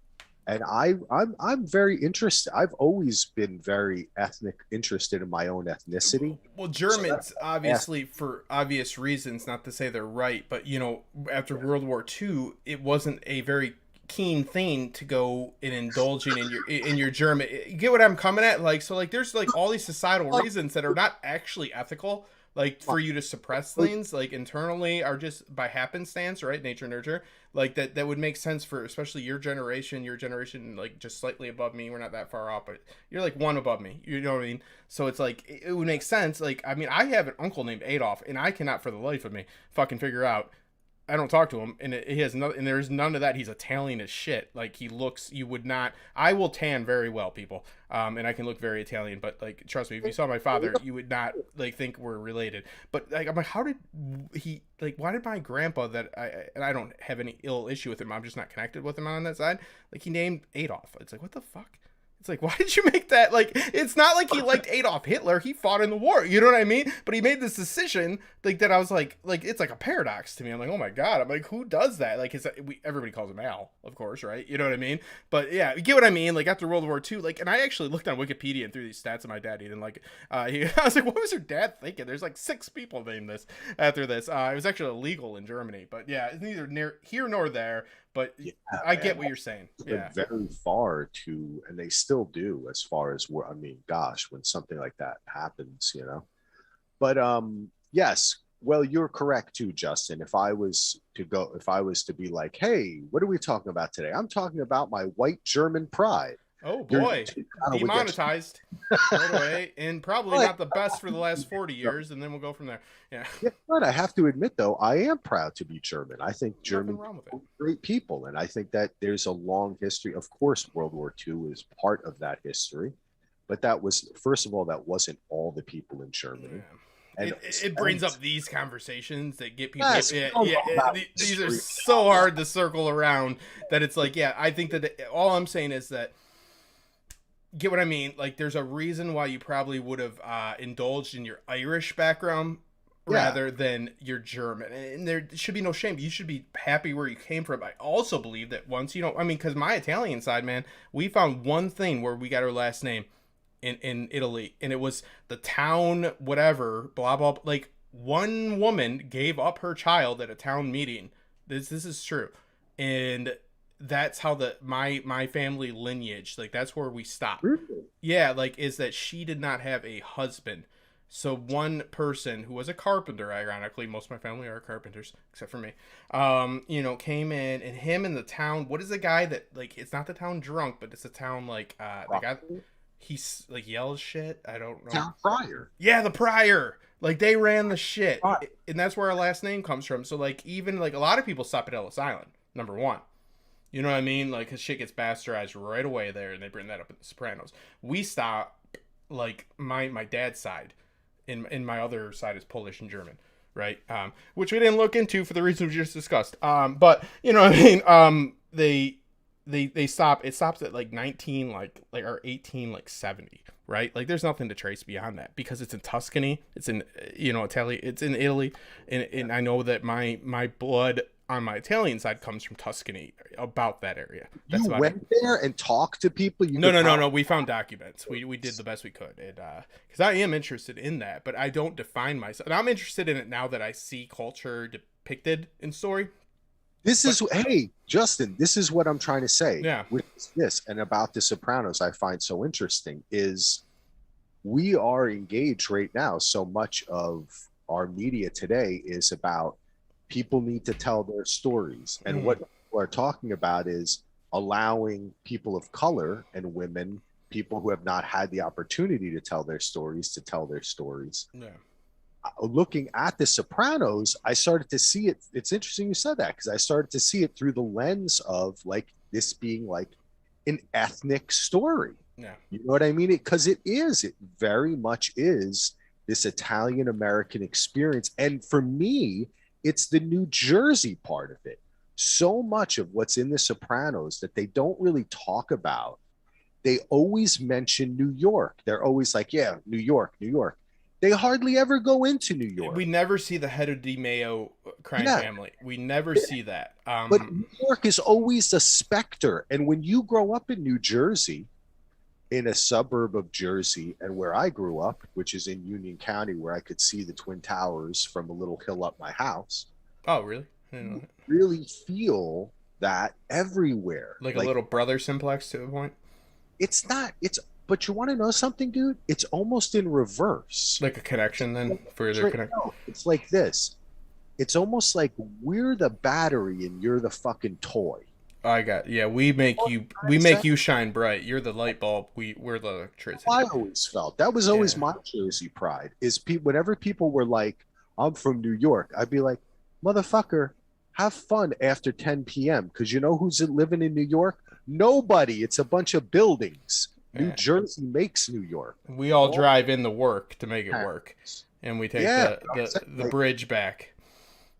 And I'm very interested. I've always been very interested in my own ethnicity. Well, Germans, obviously, for obvious reasons, not to say they're right, but, after World War II, it wasn't a very keen thing to go and indulging in your German. You get what I'm coming at? Like, so, like, there's, like, all these societal reasons that are not actually ethical, like, for you to suppress things, like, internally, are just by happenstance, right? Nature, nurture. Like, that would make sense for, especially your generation, like, just slightly above me. We're not that far off, but you're, like, one above me. You know what I mean? So it's, like, it would make sense. Like, I mean, I have an uncle named Adolf, and I cannot, for the life of me, fucking figure out. I don't talk to him, and he has no, and there's none of that. He's Italian as shit. Like, he looks, you would not. I will tan very well, people, and I can look very Italian. But, like, trust me, if you saw my father, you would not, like, think we're related. But, like, I'm like, how did he, like, why did my grandpa and I don't have any ill issue with him. I'm just not connected with him on that side. Like, he named Adolf. It's like, what the fuck? It's like, why did you make that? Like, it's not like he liked Adolf Hitler. He fought in the war. You know what I mean? But he made this decision, like, that I was like, it's like a paradox to me. I'm like, oh my God. I'm like, who does that? Like, everybody calls him Al, of course, right? You know what I mean? But yeah, you get what I mean? Like, after World War II, like, and I actually looked on Wikipedia and through these stats of my dad. He didn't like it. I was like, what was your dad thinking? There's like 6 people named this after this. It was actually illegal in Germany. But yeah, it's neither near here nor there. But yeah, I get what you're saying. Yeah, very far to, and they still do, as far as I mean, gosh, when something like that happens, But yes, well, you're correct too, Justin. If I was to be like, hey, what are we talking about today? I'm talking about my white German pride. Oh boy, demonetized right away, and probably not the best for the last 40 years, and then we'll go from there. Yeah. But I have to admit, though, I am proud to be German. I think German are great people, and I think that there's a long history. Of course, World War II is part of that history, but that was, first of all, that wasn't all the people in Germany. Yeah. And it brings up these conversations that get people. These are so hard to circle around that it's like, yeah, I think that all I'm saying is that. Get what I mean? Like, there's a reason why you probably would have indulged in your Irish background rather than your German. And there should be no shame. You should be happy where you came from. I also believe that once, because my Italian side, man, we found one thing where we got our last name in Italy. And it was the town, whatever, blah, blah, blah. Like, one woman gave up her child at a town meeting. This is true. And that's how my family lineage, like that's where we stop. Really? Yeah, like is that she did not have a husband. So one person who was a carpenter, ironically, most of my family are carpenters except for me. Came in, and him in the town. What is the guy that, like? It's not the town drunk, but it's the town like the guy. He's like yells shit. I don't know. Town Crier. Yeah, the prior. Like they ran the shit, Right. and that's where our last name comes from. So like even like a lot of people stop at Ellis Island. Number one. You know what I mean? Like, his shit gets bastardized right away there, and they bring that up in The Sopranos. We stop, like, my dad's side, and my other side is Polish and German, right? Which we didn't look into for the reasons we just discussed. But, you know what I mean? They stop, it stops at, like, 19, or 18, like, 70, right? Like, there's nothing to trace beyond that, because it's in Tuscany, it's in, Italy, it's in Italy, and I know that my blood on my Italian side comes from Tuscany, about that area. That's You went there and talked to people? No. We found documents. We did the best we could, and because I am interested in that, but I don't define myself. And I'm interested in it now that I see culture depicted in story. Hey, Justin, this is what I'm trying to say. Yeah. With this and about The Sopranos, I find so interesting is we are engaged right now. So much of our media today is about people need to tell their stories. And what people are talking about is allowing people of color and women, people who have not had the opportunity to tell their stories, to tell their stories. Yeah. Looking at The Sopranos, I started to see it. It's interesting you said that, because I started to see it through the lens of like this being like an ethnic story. Yeah. You know what I mean? Because it very much is this Italian American experience. And for me, it's the New Jersey part of it. So much of what's in The Sopranos that they don't really talk about. They always mention New York. They're always like, yeah, New York, New York. They hardly ever go into New York. We never see the head of Di Maio crime family. We never see that. But New York is always a specter. And when you grow up in New Jersey, in a suburb of Jersey, and where I grew up, which is in Union County, where I could see the Twin Towers from a little hill up my house. Oh, really? You really feel that everywhere. Like a little brother simplex to a point? It's not. But you want to know something, dude? It's almost in reverse. Like a connection then? Further connection? No, it's like this. It's almost like we're the battery and you're the fucking toy. We make you shine bright. You're the light bulb. We're the electricity. I always felt that was always my Jersey pride. Is whenever people were like, "I'm from New York," I'd be like, "Motherfucker, have fun after 10 p.m." Because you know who's living in New York? Nobody. It's a bunch of buildings. New Jersey makes New York. We all drive in the work to make it work, and we take the bridge back.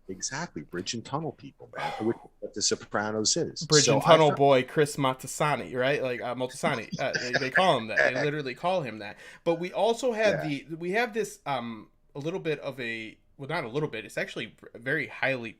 Exactly, bridge and tunnel people, man. Which what The Sopranos is. Bridge and tunnel boy Chris Moltisanti, right? Like Moltisanti, they call him that. They literally call him that. But we also have we have this a little bit of a, well, not a little bit. It's actually very highly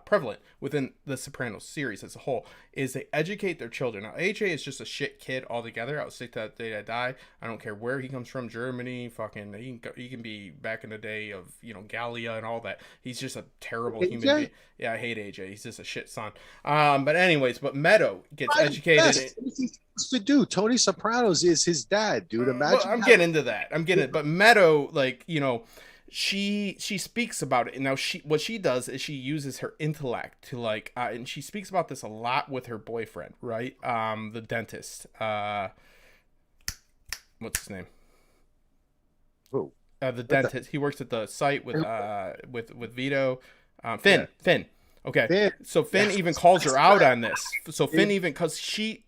prevalent within the Sopranos series as a whole, is they educate their children. Now, AJ is just a shit kid altogether. I was sick that day I die. I don't care where he comes from, Germany, fucking, he can be back in the day of, Gallia and all that. He's just a terrible human being. Yeah, I hate AJ. He's just a shit son. But anyways, Meadow gets educated. What he supposed to do? Tony Sopranos is his dad, dude. Imagine. Well, I'm getting into that. But Meadow, like, she speaks about it. And now what she does is she uses her intellect to and she speaks about this a lot with her boyfriend, right? The dentist. What's his name? Who? The dentist. He works at the site with Vito. Finn. Okay. Finn. So Finn even calls her out on this. So Finn even, because she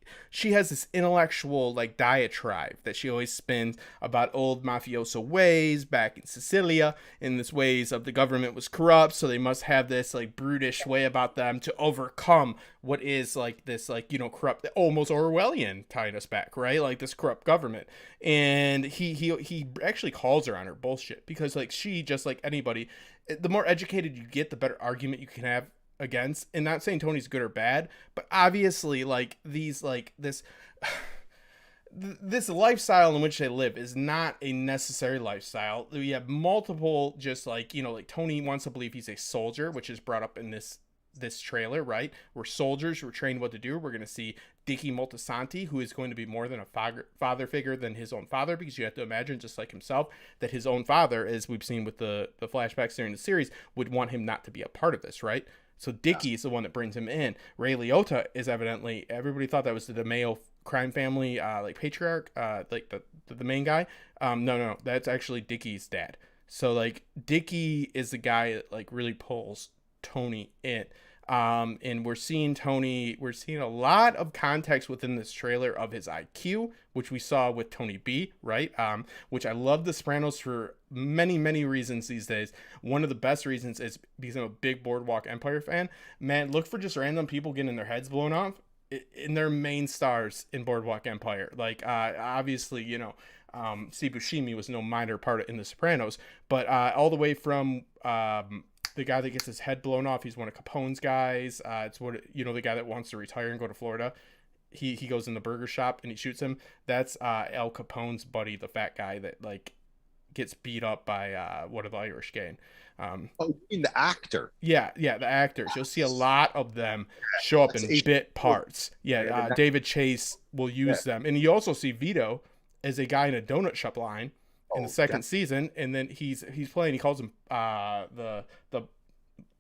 has this intellectual diatribe that she always spins about old mafioso ways back in Sicilia, in this ways of the government was corrupt, so they must have this brutish way about them to overcome what is this corrupt, almost Orwellian, tying us back, right? This corrupt government. And he actually calls her on her bullshit, because she, just like anybody, the more educated you get, the better argument you can have against. And not saying Tony's good or bad, but obviously this lifestyle in which they live is not a necessary lifestyle. We have multiple, just Tony wants to believe he's a soldier, which is brought up in this this trailer, right? We're soldiers, we're trained what to do. We're going to see Dicky Moltisanti, who is going to be more than a father figure than his own father, because you have to imagine, just like himself, that his own father, as we've seen with the flashbacks during the series, would want him not to be a part of this, right? So Dicky is the one that brings him in. Ray Liotta is evidently, everybody thought that was the DeMeo crime family, like patriarch, like the main guy. No, that's actually Dicky's dad. So like Dicky is the guy that like really pulls Tony in. And we're seeing a lot of context within this trailer of his IQ, which we saw with Tony B, right? Which I love The Sopranos for many, many reasons these days. One of the best reasons is because I'm a big Boardwalk Empire fan. Man, look for just random people getting their heads blown off, and they're main stars in Boardwalk Empire. Like, obviously, Steve Buscemi was no minor part in The Sopranos, but all the way from the guy that gets his head blown off, he's one of Capone's guys. It's the guy that wants to retire and go to Florida. He goes in the burger shop and he shoots him. That's Al Capone's buddy, the fat guy that like gets beat up by one of the Irish gang. You mean the actor? Yeah, the actors. You'll see a lot of them show up in bit parts. Yeah, David Chase will use them, and you also see Vito as a guy in a donut shop line in the second season, and then he's playing. He calls him the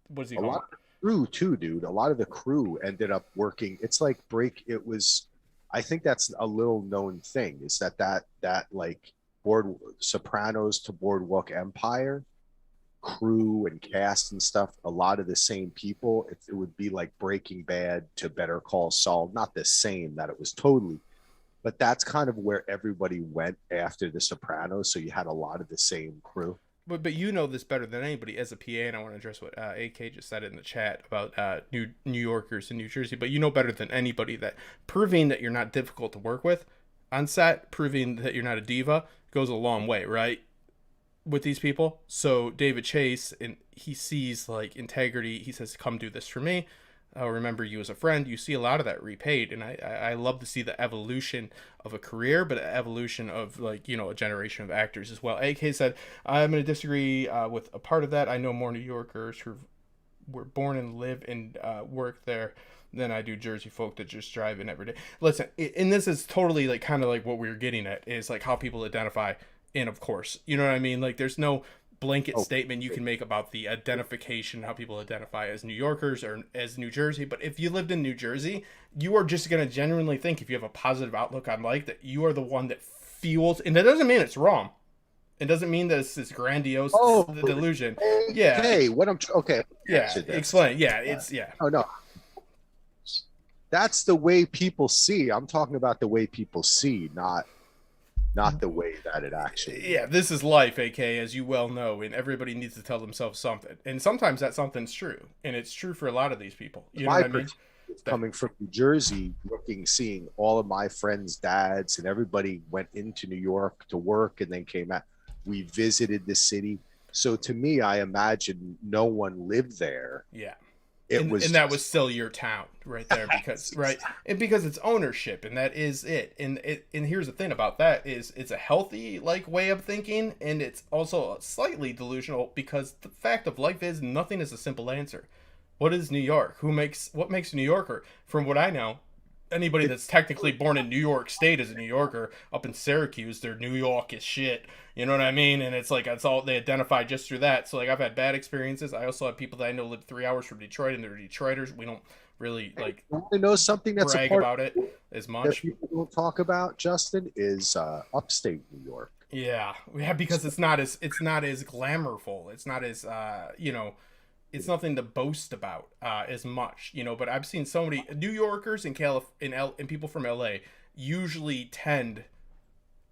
what does he call? A lot of the crew too, dude. A lot of the crew ended up working. It's like It was. I think that's a little known thing. Is that like Sopranos to Boardwalk Empire crew and cast and stuff. A lot of the same people. It would be like Breaking Bad to Better Call Saul. Not the same. That it was totally. But that's kind of where everybody went after The Sopranos. So you had a lot of the same crew. But you know this better than anybody as a PA, and I want to address what AK just said in the chat about New Yorkers in New Jersey. But you know better than anybody that proving that you're not difficult to work with on set, proving that you're not a diva, goes a long way, right? With these people. So David Chase, and he sees like integrity. He says, "Come do this for me. I'll remember you as a friend." You see a lot of that repaid, and I love to see the evolution of a career, but an evolution of like a generation of actors as well. AK said, "I'm going to disagree with a part of that. I know more New Yorkers who were born and live and work there than I do Jersey folk that just drive in every day." Listen, and this is totally like kind of like what we were getting at is like how people identify. And of course, you know what I mean? Like there's no blanket statement you can make about the identification, how people identify as New Yorkers or as New Jersey. But if you lived in New Jersey, you are just going to genuinely think, if you have a positive outlook on life, that you are the one that fuels. And that doesn't mean it's wrong. It doesn't mean that it's this grandiose delusion. Yeah. Hey, Yeah. Explain. Yeah. It's Oh no. That's the way people see. I'm talking about the way people see, not the way that it actually. Yeah, this is life, AK, as you well know, and everybody needs to tell themselves something. And sometimes that something's true, and it's true for a lot of these people. You know what I mean? Coming from New Jersey, seeing all of my friends' dads, and everybody went into New York to work and then came out. We visited the city. So to me, I imagine no one lived there. Yeah. And that was still your town right there because and because it's ownership, and that is it. And here's the thing about that is it's a healthy like way of thinking, and it's also slightly delusional because the fact of life is nothing is a simple answer. What is New York? What makes a New Yorker? From what I know, anybody that's technically born in New York State is a New Yorker. Up in Syracuse, they're New York as shit. You know what I mean? And it's like that's all they identify just through that. So like I've had bad experiences. I also have people that I know live 3 hours from Detroit, and they're Detroiters. We don't really like know something that's brag about it as much. That people don't talk about, Justin, is upstate New York. Yeah, because it's not as glamourful. It's not as it's nothing to boast about as much, But I've seen so many New Yorkers and people from LA usually tend.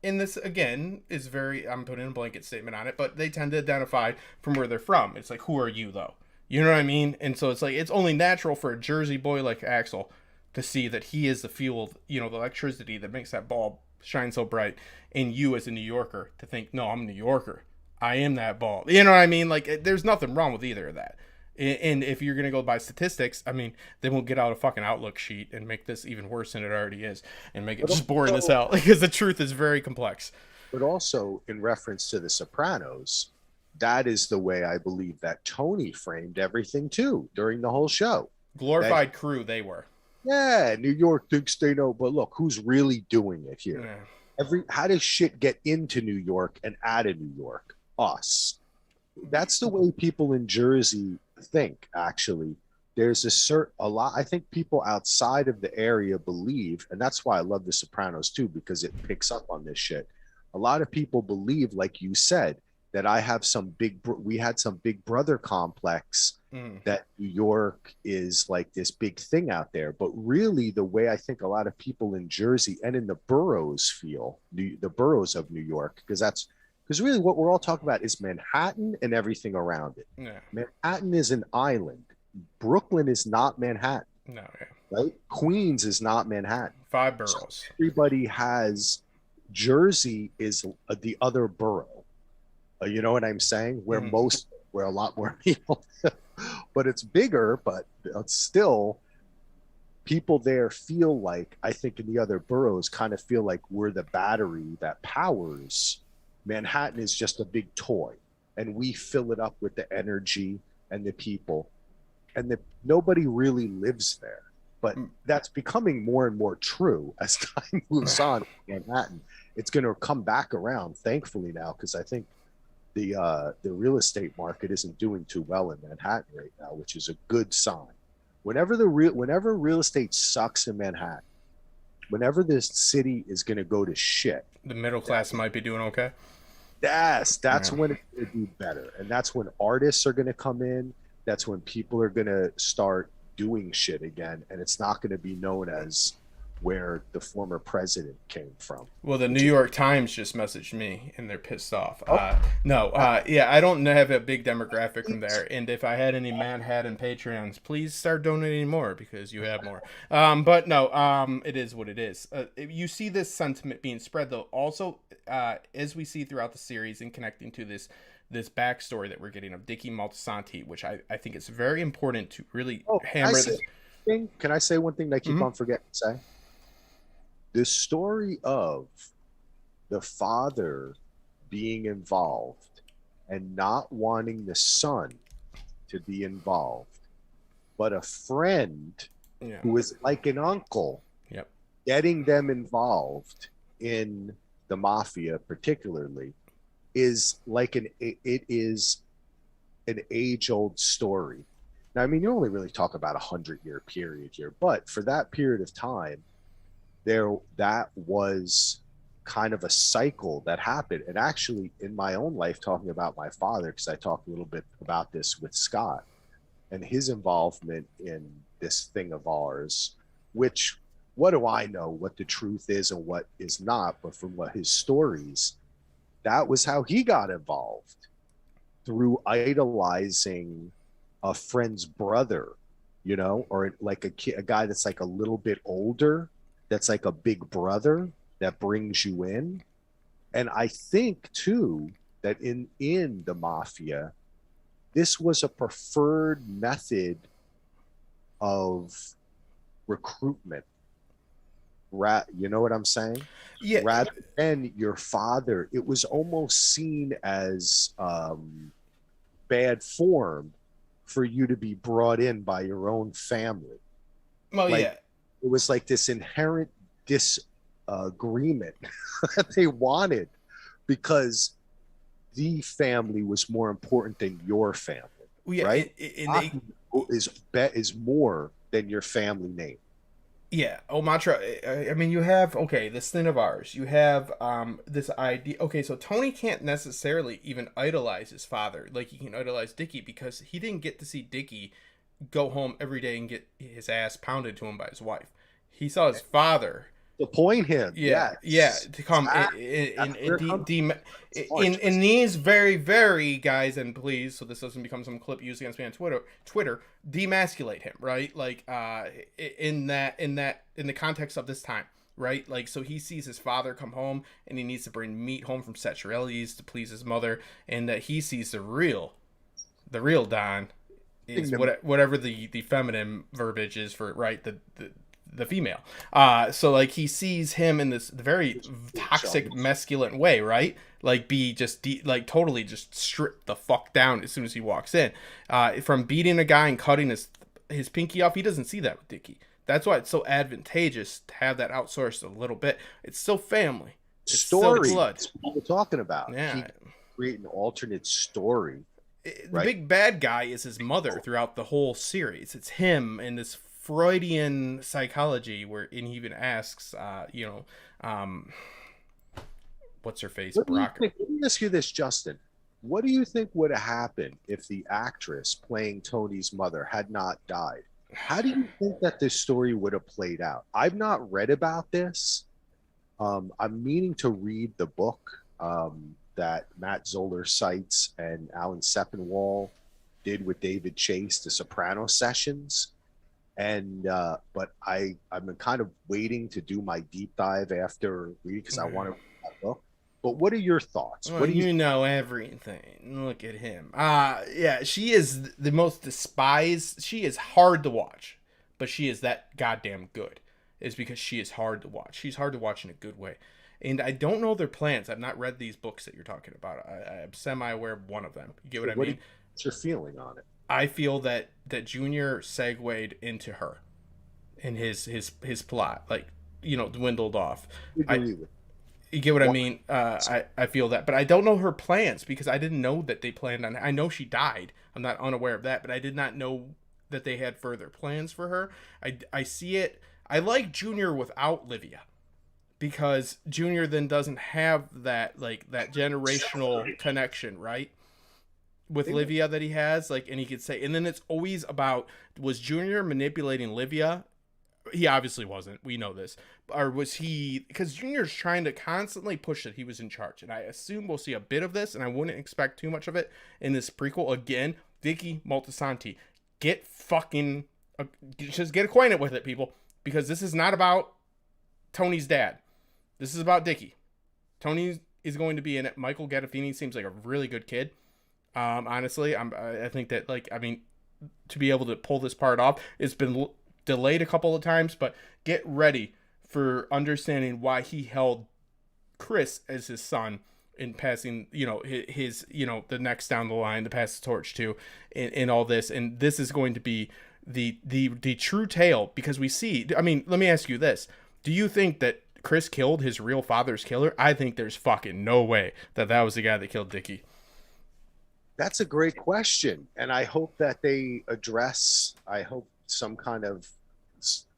And this, again, is I'm putting a blanket statement on it, but they tend to identify from where they're from. It's like, who are you, though? You know what I mean? And so it's like, it's only natural for a Jersey boy like Axel to see that he is the fuel, the electricity that makes that bulb shine so bright. And you, as a New Yorker, to think, no, I'm a New Yorker. I am that bulb. You know what I mean? Like, there's nothing wrong with either of that. And if you're going to go by statistics, I mean, then we'll get out a fucking Outlook sheet and make this even worse than it already is and make it just boring this out because the truth is very complex. But also in reference to The Sopranos, that is the way I believe that Tony framed everything too during the whole show. That, Glorified crew they were. yeah, New York thinks they know, but look, who's really doing it here? Yeah. How does shit get into New York and out of New York? Us. That's the way people in Jersey think, actually. There's a lot, I think people outside of the area believe, and that's why I love The Sopranos too, because it picks up on this shit. A lot of people believe, like you said, that we had some big brother complex, that New York is like this big thing out there. But really, the way I think a lot of people in Jersey and in the boroughs feel, the boroughs of New York, because really what we're all talking about is Manhattan and everything around it. Yeah. Manhattan is an island. Brooklyn is not Manhattan. No, yeah. Right? Queens is not Manhattan. 5 boroughs. So everybody has Jersey is the other borough. You know what I'm saying? Where a lot more people, but it's bigger, but it's still, people there feel like, I think in the other boroughs kind of feel like we're the battery that powers. Manhattan is just a big toy, and we fill it up with the energy and the people, and nobody really lives there. But that's becoming more and more true as time moves on. Manhattan, it's going to come back around, thankfully now, because I think the real estate market isn't doing too well in Manhattan right now, which is a good sign. Whenever real estate sucks in Manhattan, whenever this city is going to go to shit, the middle class might be doing okay. That's when it's going to do better, and that's when artists are going to come in. That's when people are going to start doing shit again, and it's not going to be known as where the former president came from. Well, the New York Times just messaged me, and they're pissed off. Yeah, I don't have a big demographic from there, and if I had any Manhattan Patreons, please start donating more, because you have more. But no, it is what it is. You see this sentiment being spread, though, also, as we see throughout the series and connecting to this backstory that we're getting of Dickie Moltisanti, which I think it's very important to really hammer this. Can I say one thing that I keep on forgetting to say? The story of the father being involved and not wanting the son to be involved, but a friend who is like an uncle, getting them involved in the mafia particularly, is like it is an age-old story. Now, I mean, you only really talk about 100-year period here, but for that period of time, that was kind of a cycle that happened. And actually, in my own life, talking about my father, because I talked a little bit about this with Scott and his involvement in this thing of ours, which, what do I know what the truth is and what is not, but from what his stories, that was how he got involved, through idolizing a friend's brother, or like a guy that's like a little bit older, that's like a big brother that brings you in. And I think too that in the mafia, this was a preferred method of recruitment. You know what I'm saying? Yeah. Rather than your father, it was almost seen as bad form for you to be brought in by your own family. Well, it was like this inherent disagreement that they wanted, because the family was more important than your family, right? Is more than your family name. Yeah. Oh, Matra, I mean, you have, this thing of ours. You have this idea. Okay, so Tony can't necessarily even idolize his father like he can idolize Dickie, because he didn't get to see Dickie go home every day and get his ass pounded to him by his wife. He saw his father appoint him. To come in these very, very, guys, and please, so this doesn't become some clip used against me on Twitter, demasculate him, right? Like in the context of this time, right? Like, so he sees his father come home and he needs to bring meat home from Sechirelli's to please his mother, and that he sees the real Don is whatever the feminine verbiage is for, right, the female. So like he sees him in this very toxic masculine way, right? like be just like totally just stripped the fuck down as soon as he walks in. From beating a guy and cutting his pinky off, he doesn't see that with Dickie. That's why it's so advantageous to have that outsourced a little bit. It's still family. It's Story. still blood. That's what we're talking about. Yeah. He create an alternate story. The Right. big bad guy is his mother throughout the whole series. It's him and this Freudian psychology and he even asks, what's her face? What do you Brock. think? Let me ask you this, Justin. What do you think would have happened if the actress playing Tony's mother had not died? How do you think that this story would have played out? I've not read about this. I'm meaning to read the book that Matt Zoller cites and Alan Sepinwall did with David Chase, the Sopranos sessions. And but I'm kind of waiting to do my deep dive after reading because I want to read that book. But what are your thoughts? Well, What do you know everything. Look at him. Yeah, she is the most despised. She is hard to watch, but she is that goddamn good. Is because she is hard to watch. She's hard to watch in a good way. And I don't know their plans. I've not read these books that you're talking about. I'm semi-aware of one of them. You get what I mean? What's your feeling on it? I feel that Junior segued into her in his plot, like, dwindled off. You get what I mean? I feel that. But I don't know her plans because I didn't know that they planned on... I know she died. I'm not unaware of that, but I did not know that they had further plans for her. I see it... I like Junior without Livia because Junior then doesn't have that generational connection, right? With Livia that he has, and he could say, and then it's always about, was Junior manipulating Livia? He obviously wasn't. We know this. Or was he, because Junior's trying to constantly push that he was in charge. And I assume we'll see a bit of this, and I wouldn't expect too much of it in this prequel. Again, Dickie Moltisanti, just get acquainted with it, people. Because this is not about Tony's dad. This is about Dickie. Tony is going to be in it. Michael Gandolfini seems like a really good kid. Honestly, I think that, to be able to pull this part off, it's been delayed a couple of times, but get ready for understanding why he held Chris as his son in passing, his the next down the line to pass the torch to in all this. And this is going to be the true tale, because we see, let me ask you this. Do you think that Chris killed his real father's killer? I think there's fucking no way that was the guy that killed Dickie. That's a great question. And I hope that they address, some kind of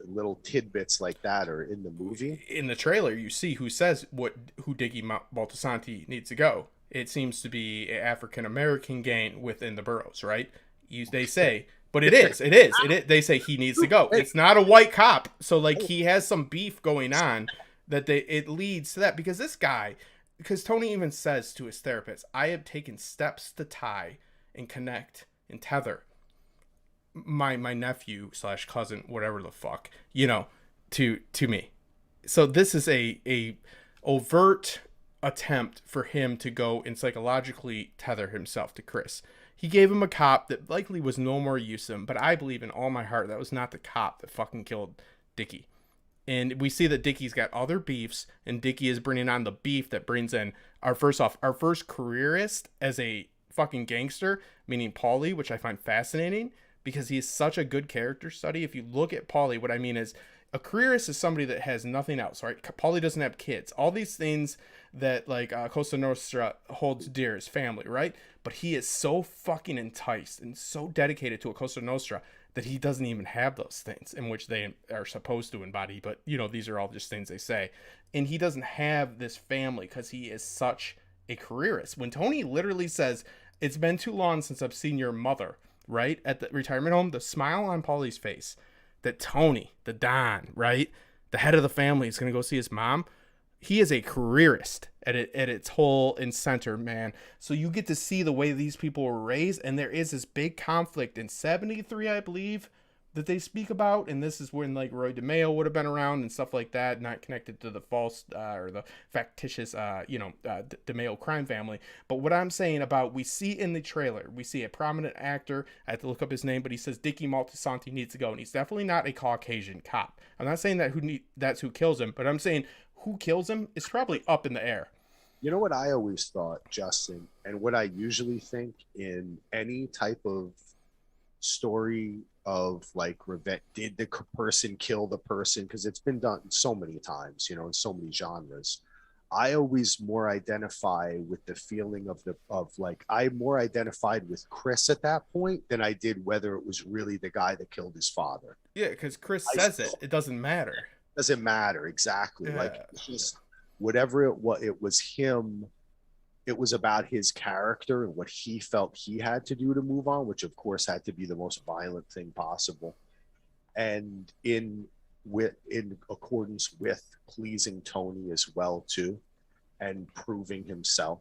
little tidbits like that are in the movie. In the trailer, you see who says who Dickie Moltisanti needs to go. It seems to be an African-American gang within the boroughs, right? They say... But it is. They say he needs to go. It's not a white cop. So he has some beef going on that it leads to that, because Tony even says to his therapist, I have taken steps to tie and connect and tether my nephew / cousin, whatever the fuck, to me. So this is a overt attempt for him to go and psychologically tether himself to Chris. He gave him a cop that likely was no more use to him, but I believe in all my heart that was not the cop that fucking killed Dickie. And we see that Dickie's got other beefs, and Dickie is bringing on the beef that brings in our first careerist as a fucking gangster, meaning Paulie, which I find fascinating because he is such a good character study. If you look at Paulie, what I mean is a careerist is somebody that has nothing else, right? Paulie doesn't have kids. All these things that Cosa Nostra holds dear, his family, right? But he is so fucking enticed and so dedicated to a Cosa Nostra that he doesn't even have those things in which they are supposed to embody. But, these are all just things they say. And he doesn't have this family because he is such a careerist. When Tony literally says, it's been too long since I've seen your mother, right? At the retirement home, the smile on Paulie's face that Tony, the Don, right? The head of the family is going to go see his mom. He is a careerist at its whole and center, man. So you get to see the way these people were raised, and there is this big conflict in 73, I believe, that they speak about, and this is when Roy DeMeo would have been around and stuff like that, not connected to the false or the factitious, DeMeo crime family. But what I'm saying about, we see in the trailer, we see a prominent actor. I have to look up his name, but he says Dickie Moltisanti needs to go, and he's definitely not a Caucasian cop. I'm not saying that's who kills him, but I'm saying who kills him is probably up in the air. You know what I always thought, Justin, and what I usually think in any type of story of like revenge, did the person kill the person? Because it's been done so many times, in so many genres. I always more identify with the feeling of like I more identified with Chris at that point than I did whether it was really the guy that killed his father. Yeah, because Chris I says it. It doesn't matter. doesn't matter exactly. Like Yeah. it's just whatever it was him. It was about his character and what he felt he had to do to move on, which of course had to be the most violent thing possible. And in accordance with pleasing Tony as well too, and proving himself.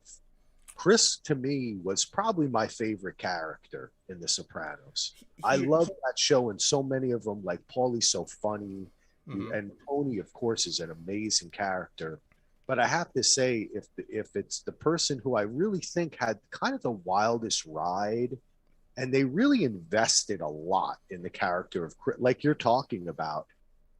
Chris to me was probably my favorite character in The Sopranos. I He, love that show, and so many of them, like Paulie's so funny, mhm. and Tony, of course, is an amazing character. But I have to say, if it's the person who I really think had kind of the wildest ride, and they really invested a lot in the character of Chris, like you're talking about.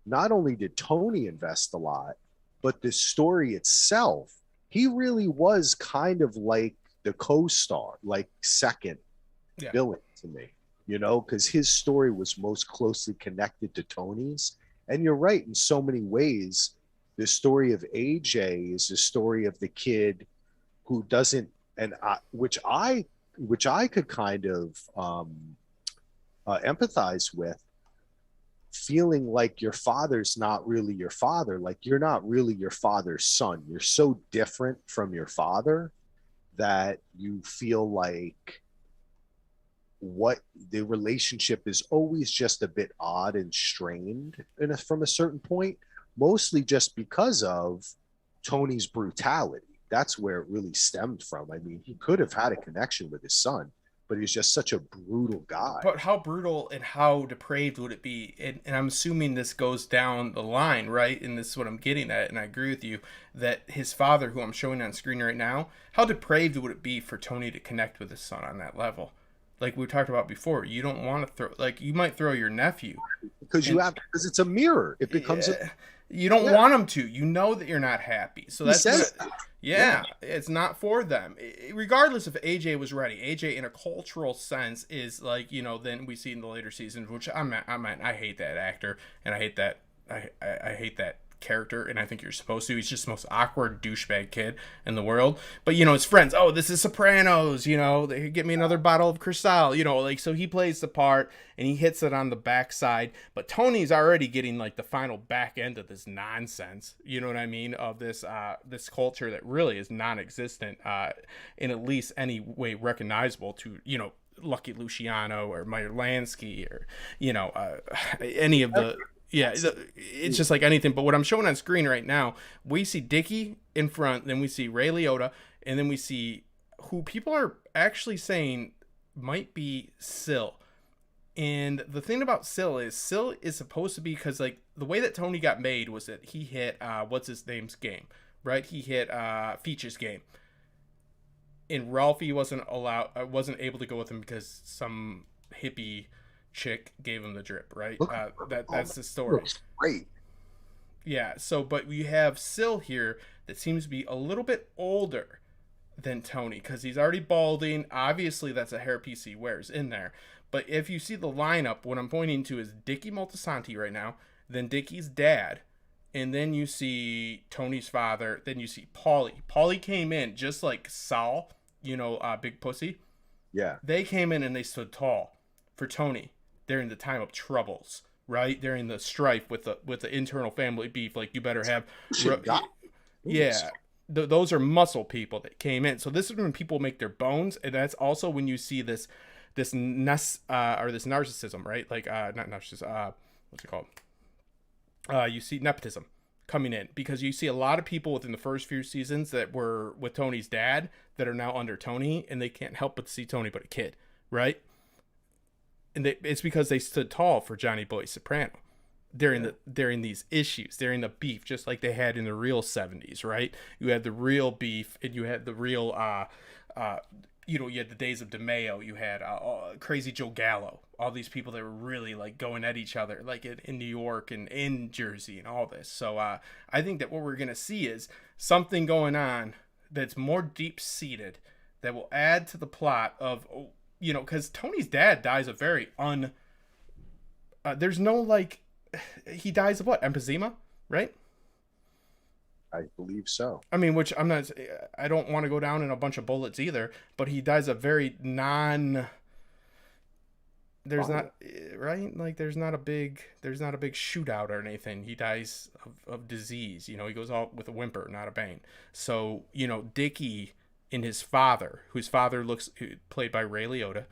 Not only did Tony invest a lot, but the story itself, he really was kind of like the co-star, like second Yeah. villain to me, because his story was most closely connected to Tony's. And you're right, in so many ways, the story of AJ is the story of the kid who doesn't, and which I could kind of empathize with, feeling like your father's not really your father, like you're not really your father's son. You're so different from your father that you feel like what the relationship is always just a bit odd and strained from a certain point, mostly just because of Tony's brutality. That's where it really stemmed from. I mean, he could have had a connection with his son, but he's just such a brutal guy. But how brutal and how depraved would it be? And I'm assuming this goes down the line, right? And this is what I'm getting at, and I agree with you that his father, who I'm showing on screen right now, how depraved would it be for Tony to connect with his son on that level? Like we talked about before, you don't want to throw, like you might throw your nephew, and Because it's a mirror. It becomes a, you don't yeah, want him to. You know that you're not happy, so he that's says what. that. Yeah, it's not for them. Regardless if AJ was ready, AJ in a cultural sense is like then we see in the later seasons, which I hate that actor and I hate that I hate that character, and I think you're supposed to. He's just the most awkward douchebag kid in the world. But his friends, oh, this is Sopranos, they get me another bottle of Cristal, like so he plays the part and he hits it on the backside. But Tony's already getting like the final back end of this nonsense, you know what I mean, of this this culture that really is non-existent in at least any way recognizable to Lucky Luciano or Meyer Lansky or any of the. Yeah, it's just like anything. But what I'm showing on screen right now, we see Dickie in front, then we see Ray Liotta, and then we see who people are actually saying might be Syl. And the thing about Syl is supposed to be, because like the way that Tony got made was that he hit what's his name's game, right? He hit Feature's game, and Ralphie wasn't able to go with him because some hippie chick gave him the drip, right? That's the story. Looks great. Yeah. So, but we have Syl here that seems to be a little bit older than Tony because he's already balding. Obviously, that's a hairpiece he wears in there. But if you see the lineup, what I'm pointing to is Dickie Moltisanti right now, then Dickie's dad, and then you see Tony's father, then you see Paulie. Paulie came in just like Sal, Big Pussy. Yeah. They came in and they stood tall for Tony during the time of troubles, right? During the strife with the internal family beef, like you better have, yeah. Those are muscle people that came in. So this is when people make their bones, and that's also when you see this narcissism, right? Like not narcissism. What's it called? You see nepotism coming in because you see a lot of people within the first few seasons that were with Tony's dad that are now under Tony, and they can't help but see Tony but a kid, right? And it's because they stood tall for Johnny Boy Soprano during these issues, during the beef, just like they had in the real 70s, right? You had the real beef, and you had the real, you had the days of DeMeo, you had Crazy Joe Gallo, all these people that were really like going at each other, like in New York and in Jersey and all this. So I think that what we're gonna see is something going on that's more deep seated, that will add to the plot of, because Tony's dad dies a very there's no like, he dies of what, emphysema, right? I believe so. I mean, which I don't want to go down in a bunch of bullets either, but he dies a very there's not, right? Like there's not a big shootout or anything. He dies of disease. He goes out with a whimper, not a bang. So, Dickie and his father, whose father played by Ray Liotta,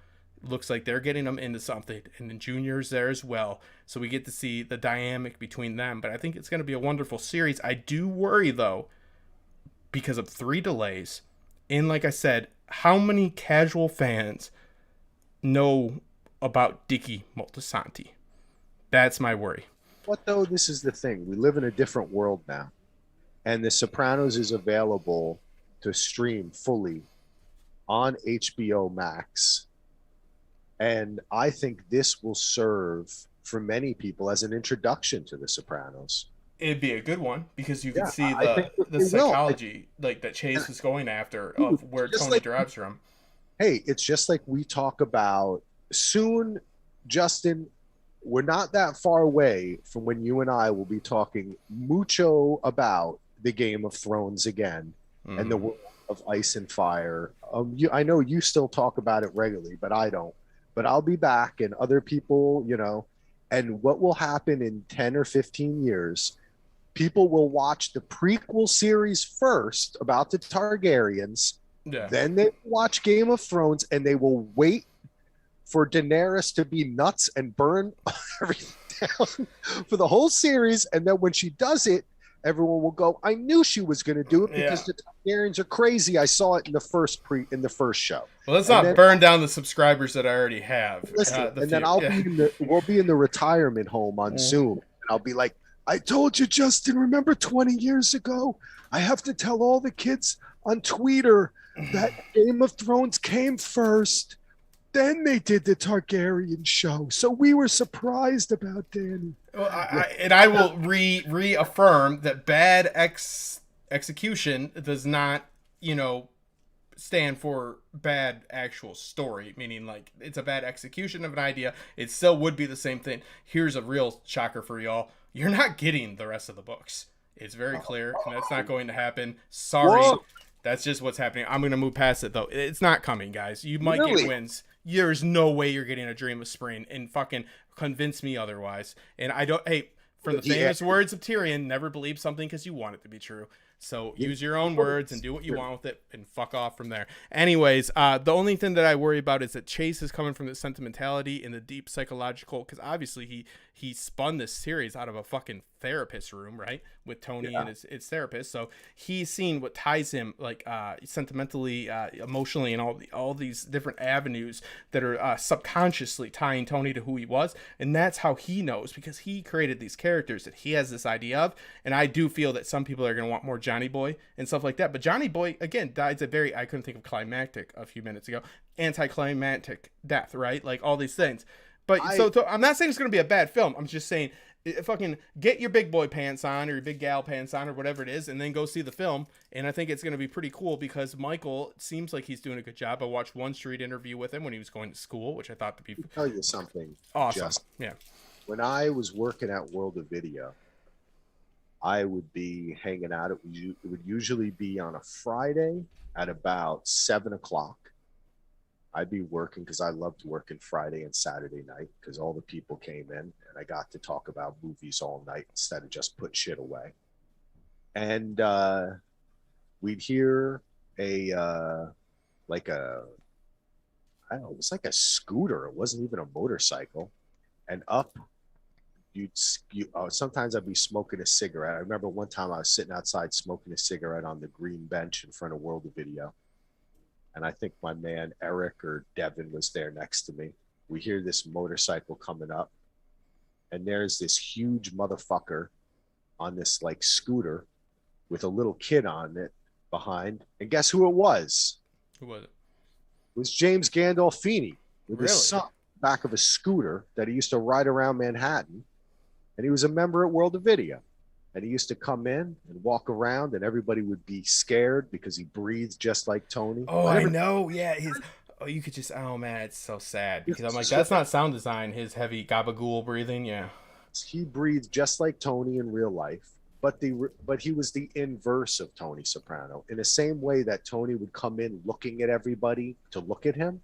looks like they're getting him into something, and then Junior's there as well. So we get to see the dynamic between them. But I think it's going to be a wonderful series. I do worry though, because of 3 delays, and like I said, how many casual fans know about Dickie Moltisanti? That's my worry. What though? This is the thing. We live in a different world now, and The Sopranos is available to stream fully on HBO Max. And I think this will serve for many people as an introduction to The Sopranos. It'd be a good one because you can see the psychology like that Chase is going after of where Tony derives from. Hey, it's just like we talk about soon, Justin. We're not that far away from when you and I will be talking mucho about the Game of Thrones again and the world of Ice and Fire. I know you still talk about it regularly, but I don't. But I'll be back, and other people, and what will happen in 10 or 15 years, people will watch the prequel series first about the Targaryens, then they watch Game of Thrones, and they will wait for Daenerys to be nuts and burn everything down for the whole series, and then when she does it, everyone will go, I knew she was going to do it because the Targaryens are crazy. I saw it in the first show. Well, let's not burn down the subscribers that I already have. Listen, then we'll be in the retirement home on Zoom. And I'll be like, I told you, Justin, remember 20 years ago? I have to tell all the kids on Twitter that Game of Thrones came first. Then they did the Targaryen show. So we were surprised about Danny. Well, I will reaffirm that bad execution does not, stand for bad actual story, meaning like it's a bad execution of an idea. It still would be the same thing. Here's a real shocker for y'all. You're not getting the rest of the books. It's very clear, and that's not going to happen. Sorry. Whoa. That's just what's happening. I'm going to move past it, though. It's not coming, guys. You might get wins. There's no way you're getting a Dream of Spring, and fucking convince me otherwise. And I don't, from the famous words of Tyrion, never believe something because you want it to be true. So use your own words and do what you want with it and fuck off from there. Anyways, the only thing that I worry about is that Chase is coming from the sentimentality and the deep psychological, because obviously he spun this series out of a fucking therapist room, right, with Tony and his therapist. So he's seen what ties him like sentimentally, emotionally, and all these different avenues that are subconsciously tying Tony to who he was, and that's how he knows, because he created these characters that he has this idea of. And I do feel that some people are going to want more Johnny Boy and stuff like that, but Johnny Boy again dies a very, I couldn't think of climactic a few minutes ago, anticlimactic death, right? Like all these things. But I'm not saying it's going to be a bad film. I'm just saying, fucking get your big boy pants on or your big gal pants on or whatever it is, and then go see the film. And I think it's going to be pretty cool because Michael seems like he's doing a good job. I watched one street interview with him when he was going to school, which I thought to be. I'll tell you something. Awesome. Yeah. When I was working at World of Video, I would be hanging out. It would usually be on a Friday at about 7:00. I'd be working because I loved working Friday and Saturday night because all the people came in and I got to talk about movies all night instead of just put shit away. And we'd hear it was like a scooter. It wasn't even a motorcycle. And up, sometimes I'd be smoking a cigarette. I remember one time I was sitting outside smoking a cigarette on the green bench in front of World of Video. And I think my man Eric or Devin was there next to me. We hear this motorcycle coming up, and there's this huge motherfucker on this like scooter with a little kid on it behind. And guess who it was? Who was it? It was James Gandolfini with his son back of a scooter that he used to ride around Manhattan. And he was a member at World of Video. And he used to come in and walk around, and everybody would be scared because he breathes just like Tony. Oh, I know. Yeah, his. Oh, you could just. Oh man, it's so sad because I'm like, that's not sound design. His heavy gabagool breathing. Yeah. He breathed just like Tony in real life, but he was the inverse of Tony Soprano. In the same way that Tony would come in looking at everybody to look at him,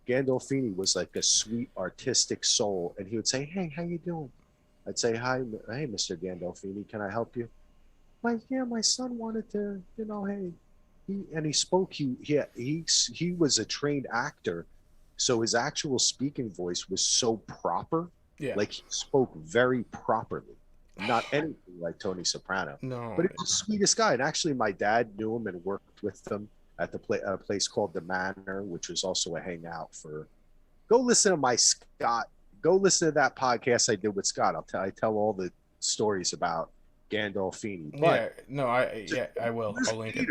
Gandolfini was like a sweet artistic soul, and he would say, "Hey, how you doing?" I'd say, "Hi, hey, Mr. Gandolfini, can I help you?" Yeah, my son wanted to, hey. He spoke. He was a trained actor, so his actual speaking voice was so proper. Yeah. Like he spoke very properly, not anything like Tony Soprano. No. But he was the sweetest guy. And actually, my dad knew him and worked with him at the place called The Manor, which was also a hangout for. Go listen to my Scott. Go listen to that podcast I did with Scott. I tell all the stories about Gandolfini. But I will. I'll link it.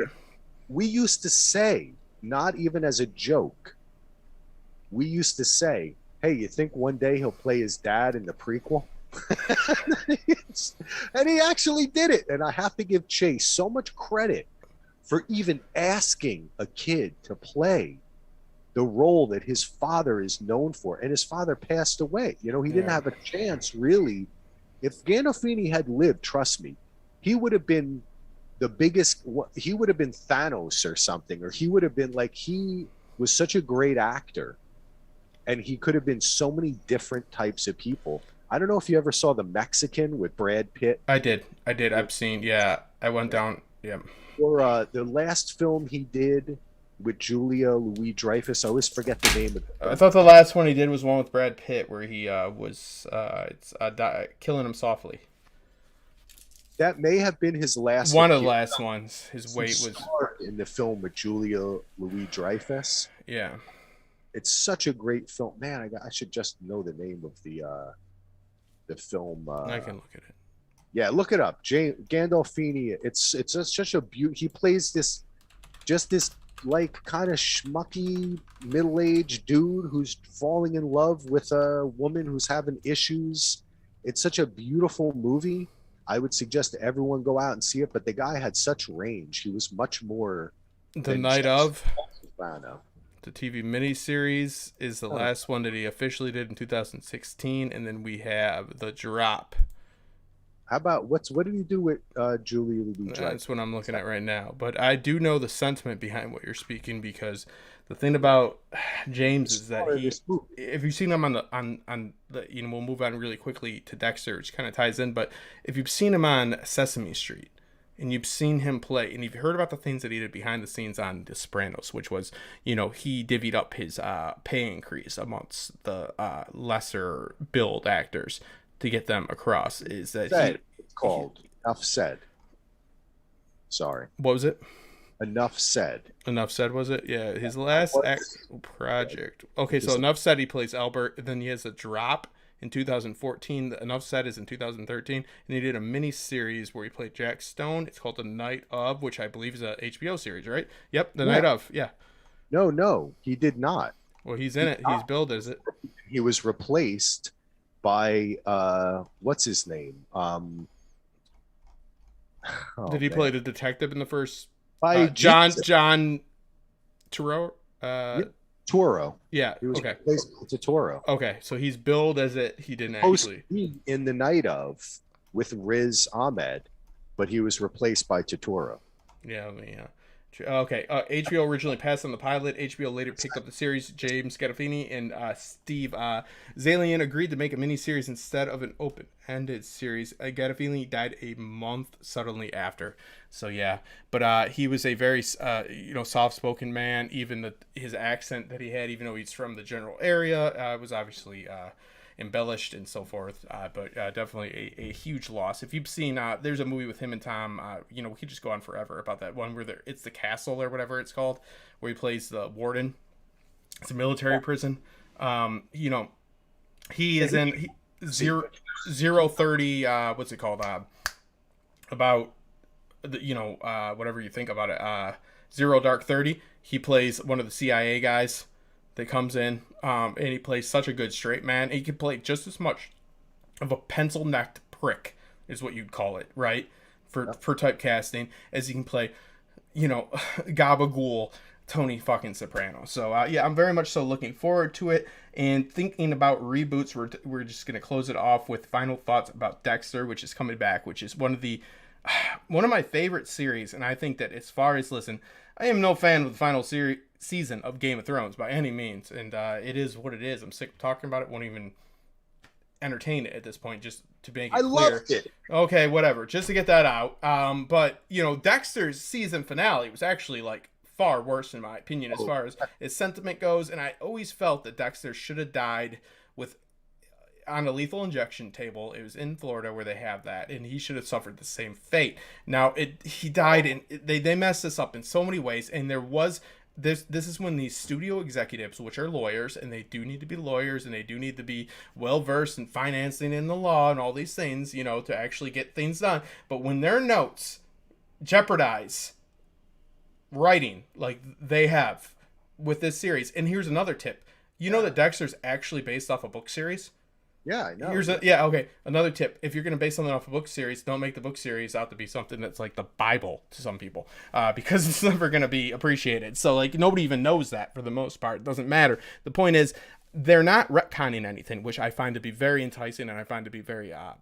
We used to say, not even as a joke, we used to say, "Hey, you think one day he'll play his dad in the prequel?" And he actually did it. And I have to give Chase so much credit for even asking a kid to play the role that his father is known for. And his father passed away. He didn't have a chance, really. If Gandolfini had lived, trust me, he would have been the biggest. He would have been Thanos or something, or he would have been like, he was such a great actor. And he could have been so many different types of people. I don't know if you ever saw The Mexican with Brad Pitt. I did. I've seen. Yeah, I went down. Yeah. Or the last film he did with Julia Louis-Dreyfus. I always forget the name of it. I thought the last one he did was one with Brad Pitt, where he was killing him softly. That may have been his last. One of the last ones. His weight was in the film with Julia Louis-Dreyfus. Yeah. It's such a great film, man. I should just know the name of the film. I can look at it. Yeah, look it up. Gandolfini. It's such a beauty. He plays this like kind of schmucky middle-aged dude who's falling in love with a woman who's having issues. It's such a beautiful movie. I would suggest everyone go out and see it. But the guy had such range. He was much more. The Night of. Soprano. The TV miniseries is the last one that he officially did in 2016, and then we have The Drop. How about what did he do with Julia Louis-Dreyfus? That's what I'm looking at right now. But I do know the sentiment behind what you're speaking, because the thing about James is that if you've seen him on the we'll move on really quickly to Dexter, which kind of ties in. But if you've seen him on Sesame Street, and you've seen him play, and you've heard about the things that he did behind the scenes on The Sopranos, which was, he divvied up his pay increase amongst the lesser billed actors to get them across. Is that it's called Enough Said. Sorry. What was it? Enough Said. Enough Said, was it? Yeah, his last project. Okay, so Enough Said, he plays Albert, and then he has a drop in 2014. Enough Said is in 2013, and he did a mini series where he played Jack Stone. It's called The Night of, which I believe is a HBO series, right? Yep, The Night of. Yeah. No, he did not. Well, he's in it. He's billed as it. He was replaced by what's his name? Did he play the detective in the first? By John Turturro. Toro. Yeah. He was okay. To Toro. Okay, so he's billed as it. He didn't actually in The Night of with Riz Ahmed, but he was replaced by Totoro. Yeah. Okay. HBO originally passed on the pilot. HBO later picked up the series. James Gandolfini and Steve Zalian agreed to make a miniseries instead of an open-ended series. Gandolfini died a month suddenly after. So yeah, but he was a very soft-spoken man. Even his accent that he had, even though he's from the general area, was obviously embellished and so forth, but definitely a huge loss. If you've seen, there's a movie with him and Tom, we could just go on forever about that one where it's the castle or whatever it's called, where he plays the warden. It's a military prison. He is in 030, what's it called? About whatever you think about it, Zero Dark 30. He plays one of the CIA guys that comes in, and he plays such a good straight man. He can play just as much of a pencil-necked prick is what you'd call it, right? For typecasting, as he can play, Gabagool Tony fucking Soprano. So yeah, I'm very much so looking forward to it. And thinking about reboots, we're just gonna close it off with final thoughts about Dexter, which is coming back, which is one of my favorite series. And I think that as far as, listen, I am no fan of the final season of Game of Thrones by any means, and it is what it is. I'm sick of talking about it. Won't even entertain it at this point, just to make it clear. Loved it. Okay, whatever, just to get that out. But Dexter's season finale was actually like far worse in my opinion as far as sentiment goes, and I always felt that Dexter should have died on a lethal injection table. It was in Florida where they have that, and he should have suffered the same fate. Now he died, and they messed this up in so many ways. And this is when these studio executives, which are lawyers, and they do need to be lawyers, and they do need to be well versed in financing and the law and all these things, to actually get things done. But when their notes jeopardize writing like they have with this series, and here's another tip: that Dexter's actually based off a book series. Yeah, I know. Okay. Another tip: if you're going to base something off a book series, don't make the book series out to be something that's like the Bible to some people, because it's never going to be appreciated. So like nobody even knows that for the most part. It doesn't matter. The point is, they're not retconning anything, which I find to be very enticing, and I find to be very, I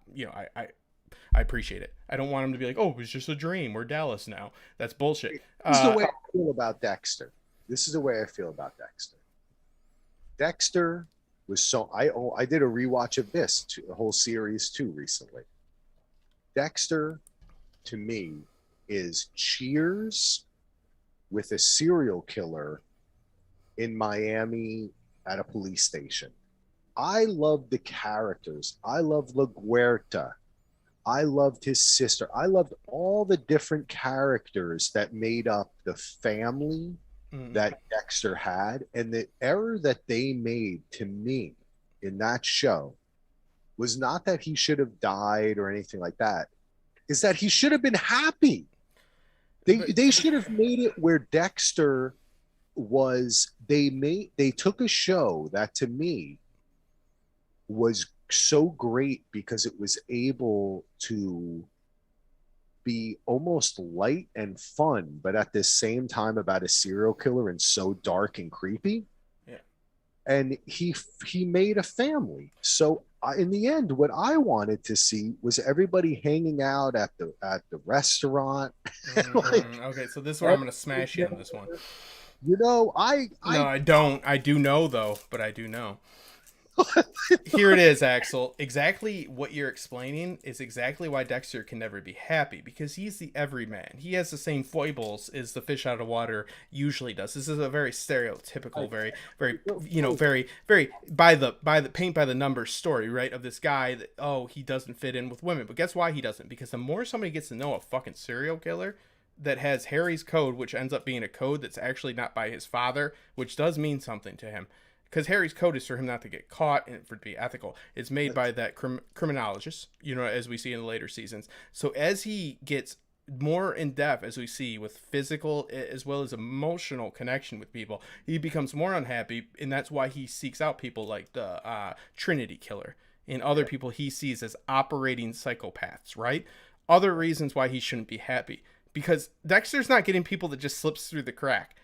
appreciate it. I don't want them to be like, oh, it was just a dream. We're Dallas now. That's bullshit. This is the way I feel about Dexter. Dexter was so I did a rewatch of the whole series too recently. Dexter to me is Cheers with a serial killer in Miami at a police station. I loved the characters. I loved LaGuerta. I loved his sister. I loved all the different characters that made up the family that Dexter had. And the error that they made to me in that show was not that he should have died or anything like that. Is that he should have been happy. They should have made it where Dexter was, they took a show that to me was so great because it was able to be almost light and fun, but at the same time about a serial killer and so dark and creepy. Yeah. And he made a family. So in the end, what I wanted to see was everybody hanging out at the restaurant. Okay, so this is where I'm going to smash you on this one. I don't. I do know though, but I do know. Here it is, Axel. Exactly what you're explaining is exactly why Dexter can never be happy, because he's the everyman. He has the same foibles as the fish out of water usually does. This is a very stereotypical, very, very by the paint by the numbers story, right? Of this guy that, he doesn't fit in with women. But guess why he doesn't? Because the more somebody gets to know a fucking serial killer that has Harry's code, which ends up being a code that's actually not by his father, which does mean something to him. Because Harry's code is for him not to get caught and for it to be ethical. It's made by that criminologist, as we see in the later seasons. So as he gets more in depth, as we see, with physical as well as emotional connection with people, he becomes more unhappy, and that's why he seeks out people like the Trinity Killer and other people he sees as operating psychopaths, right? Other reasons why he shouldn't be happy. Because Dexter's not getting people that just slips through the crack.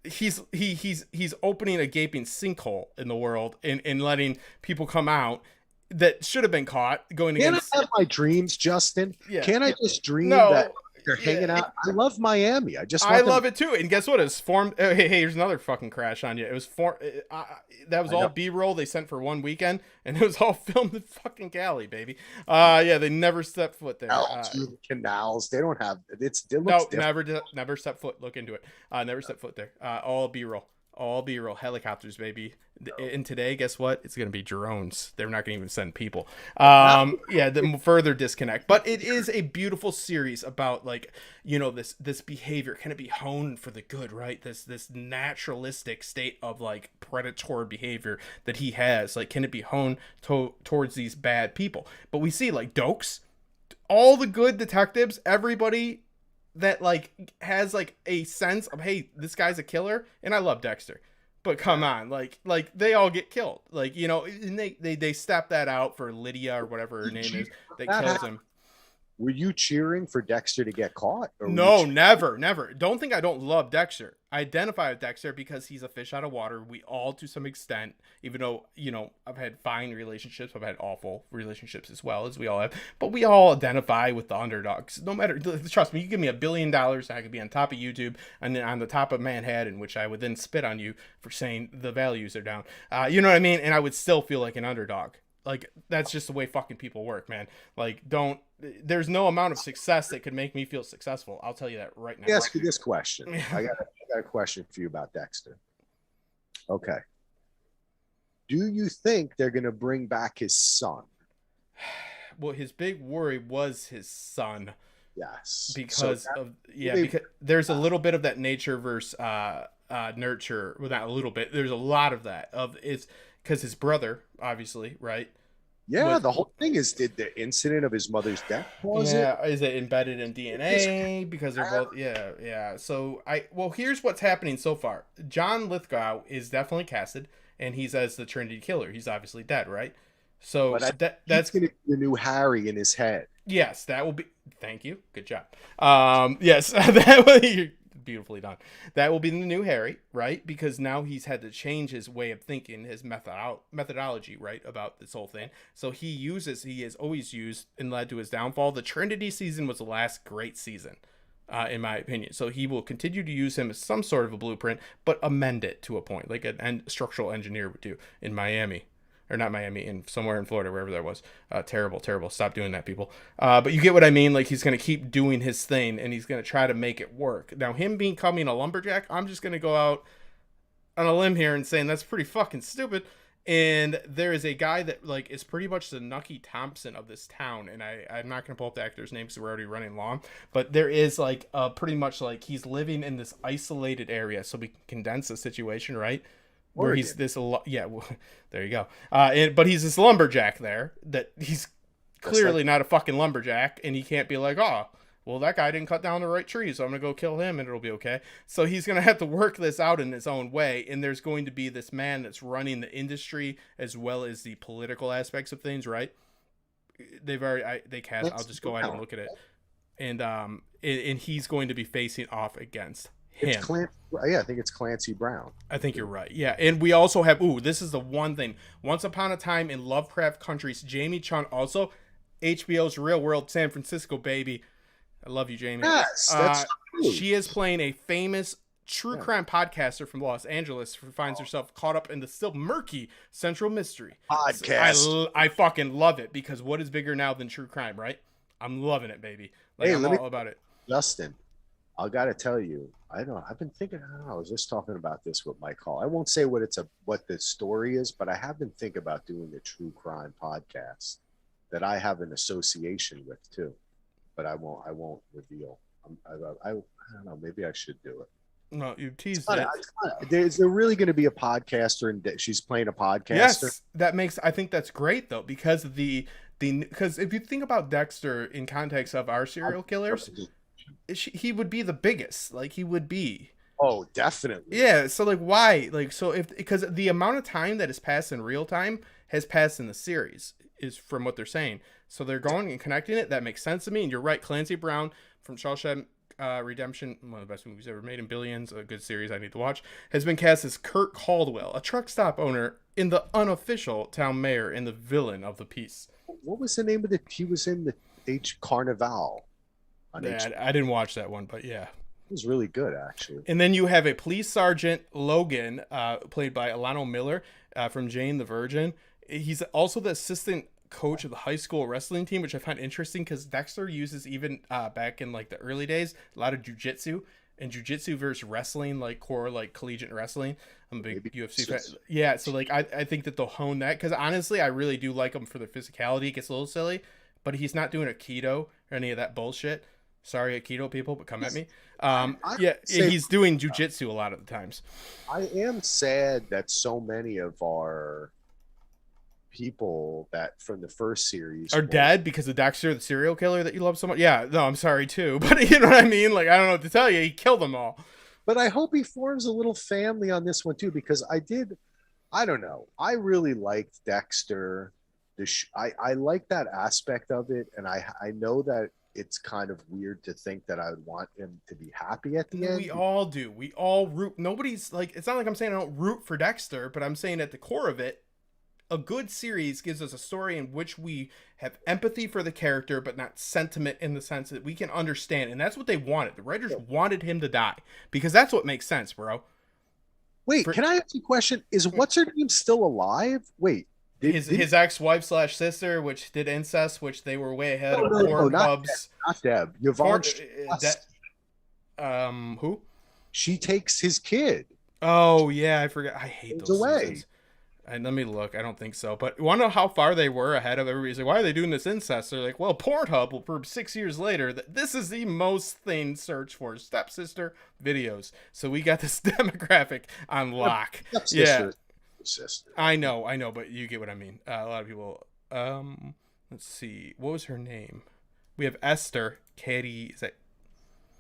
He's opening a gaping sinkhole in the world and letting people come out that should have been caught going against. Can I have my dreams, Justin? Yeah. Can I just dream that they're hanging out? I love Miami. I love it too. And guess what? It's formed. Hey, here's another fucking crash on you. It was that was all B-roll they sent for one weekend, and it was all filmed in fucking Cali, baby. They never stepped foot there. Canals. They don't have. Never stepped foot. Look into it. Never stepped foot there. All B-roll. All B-roll, helicopters, baby. And today, guess what? It's going to be drones. They're not going to even send people. The further disconnect. But it is a beautiful series about, this behavior. Can it be honed for the good, right? This naturalistic state of, predatory behavior that he has. Can it be honed towards these bad people? But we see, Dokes, all the good detectives, everybody that has a sense of, hey, this guy's a killer, and I love Dexter, but come on, they all get killed, and they step that out for Lydia or whatever her name is that kills him. Were you cheering for Dexter to get caught? Or No, never. Don't think I don't love Dexter. I identify with Dexter because he's a fish out of water. We all, to some extent, even though, I've had fine relationships, I've had awful relationships as well, as we all have, but we all identify with the underdogs. No matter, trust me, you give me $1 billion, I could be on top of YouTube and then on the top of Manhattan, which I would then spit on you for saying the values are down. You know what I mean? And I would still feel like an underdog. Like, that's just the way fucking people work, man. Like, there's no amount of success that could make me feel successful. I'll tell you that right now. Ask you this question. I got a question for you about Dexter. Okay. Do you think they're going to bring back his son? Well, his big worry was his son. Yes. Because because there's a little bit of that nature versus nurture. Well, not a little bit. There's a lot of that. It's because his brother, obviously, right? Yeah, the whole thing is, did the incident of his mother's death cause it? Is it embedded in DNA? Because they're both, yeah. So, here's what's happening so far. John Lithgow is definitely casted, and he's as the Trinity Killer. He's obviously dead, right? So, that's going to be the new Harry in his head. Yes, that will be, thank you, good job. Yes, that will be beautifully done. That will be the new Harry, right? Because now he's had to change his way of thinking, his methodology, right, about this whole thing. So he has always used and led to his downfall. The Trinity season was the last great season, in my opinion. So he will continue to use him as some sort of a blueprint, but amend it to a point, like a structural engineer would do in Miami. Or not Miami, in somewhere in Florida, wherever that was. Terrible. Stop doing that, people. But you get what I mean? Like, he's going to keep doing his thing, and he's going to try to make it work. Now, him becoming a lumberjack, I'm just going to go out on a limb here and saying that's pretty fucking stupid. And there is a guy that, like, is pretty much the Nucky Thompson of this town. And I'm not going to pull up the actor's name because we're already running long. But there is, like, pretty much, like, he's living in this isolated area. So we can condense the situation, right? Where he's this, there you go. But he's this lumberjack there that he's clearly not a fucking lumberjack, and he can't be like, oh, well, that guy didn't cut down the right tree, so I'm gonna go kill him and it'll be okay. So he's gonna have to work this out in his own way, and there's going to be this man that's running the industry as well as the political aspects of things, right? They cast. I'll just go ahead and look at it, and he's going to be facing off against him. I think it's Clancy Brown. I think you're right. Yeah. And we also have, this is the one thing. Once Upon a Time in Lovecraft Country's Jamie Chung, also HBO's Real World San Francisco, baby. I love you, Jamie. Yes, that's true. She is playing a famous true crime podcaster from Los Angeles who finds herself caught up in the still murky central mystery. Podcast. I fucking love it because what is bigger now than true crime, right? I'm loving it, baby. I'm all about it. Justin, I got to tell you, I've been thinking, I was just talking about this with Mike Hall. I won't say what the story is, but I have been thinking about doing a true crime podcast that I have an association with too, but I won't reveal. I don't know. Maybe I should do it. No, you teased it. Is there really going to be a podcaster and she's playing a podcaster? Yes, I think that's great though, because because if you think about Dexter in context of our serial killers, he would be the biggest. Like, he would be. Oh, definitely. Yeah. So, like, why? Like, so because the amount of time that has passed in real time has passed in the series is from what they're saying. So they're going and connecting it. That makes sense to me. And you're right. Clancy Brown from Shawshank Redemption, one of the best movies ever made in billions, a good series I need to watch, has been cast as Kurt Caldwell, a truck stop owner in the unofficial town mayor and the villain of the piece. What was the name of he was in the Carnival. Yeah, I didn't watch that one, but yeah. It was really good, actually. And then you have a police sergeant, Logan, played by Alano Miller from Jane the Virgin. He's also the assistant coach of the high school wrestling team, which I find interesting because Dexter uses, even back in like the early days, a lot of jujitsu. And jujitsu versus wrestling, like core, like collegiate wrestling. I'm a big UFC fan. Yeah, so like I think that they'll hone that because honestly, I really do like him for the physicality. It gets a little silly, but he's not doing Aikido or any of that bullshit. Sorry, Aikido people, but come at me. He's doing jujitsu a lot of the times. I am sad that so many of our people that from the first series are dead because of Dexter, the serial killer that you love so much. Yeah, no, I'm sorry too, but you know what I mean? Like, I don't know what to tell you. He killed them all. But I hope he forms a little family on this one too, because I don't know. I really liked Dexter. I like that aspect of it, and I know that it's kind of weird to think that I would want him to be happy at the end. We all do. We all root. Nobody's like, it's not like I'm saying I don't root for Dexter, but I'm saying at the core of it, a good series gives us a story in which we have empathy for the character, but not sentiment in the sense that we can understand. And that's what they wanted. The writers wanted him to die because that's what makes sense, bro. Wait, can I ask you a question? Is what's her name still alive? Wait. His ex-wife / sister, which did incest, which they were way ahead of Pornhub's. Not Deb. Yvonne. Who? She takes his kid. Oh yeah, I forgot. I hate those seasons. And let me look. I don't think so. But you want to know how far they were ahead of everybody? Like, why are they doing this incest? They're like, well, Pornhub will prove 6 years later that this is the most thing searched for stepsister videos. So we got this demographic on lock. Yeah. Sister. I know, but you get what I mean. A lot of people. Let's see. What was her name? We have Esther. Katie. Is that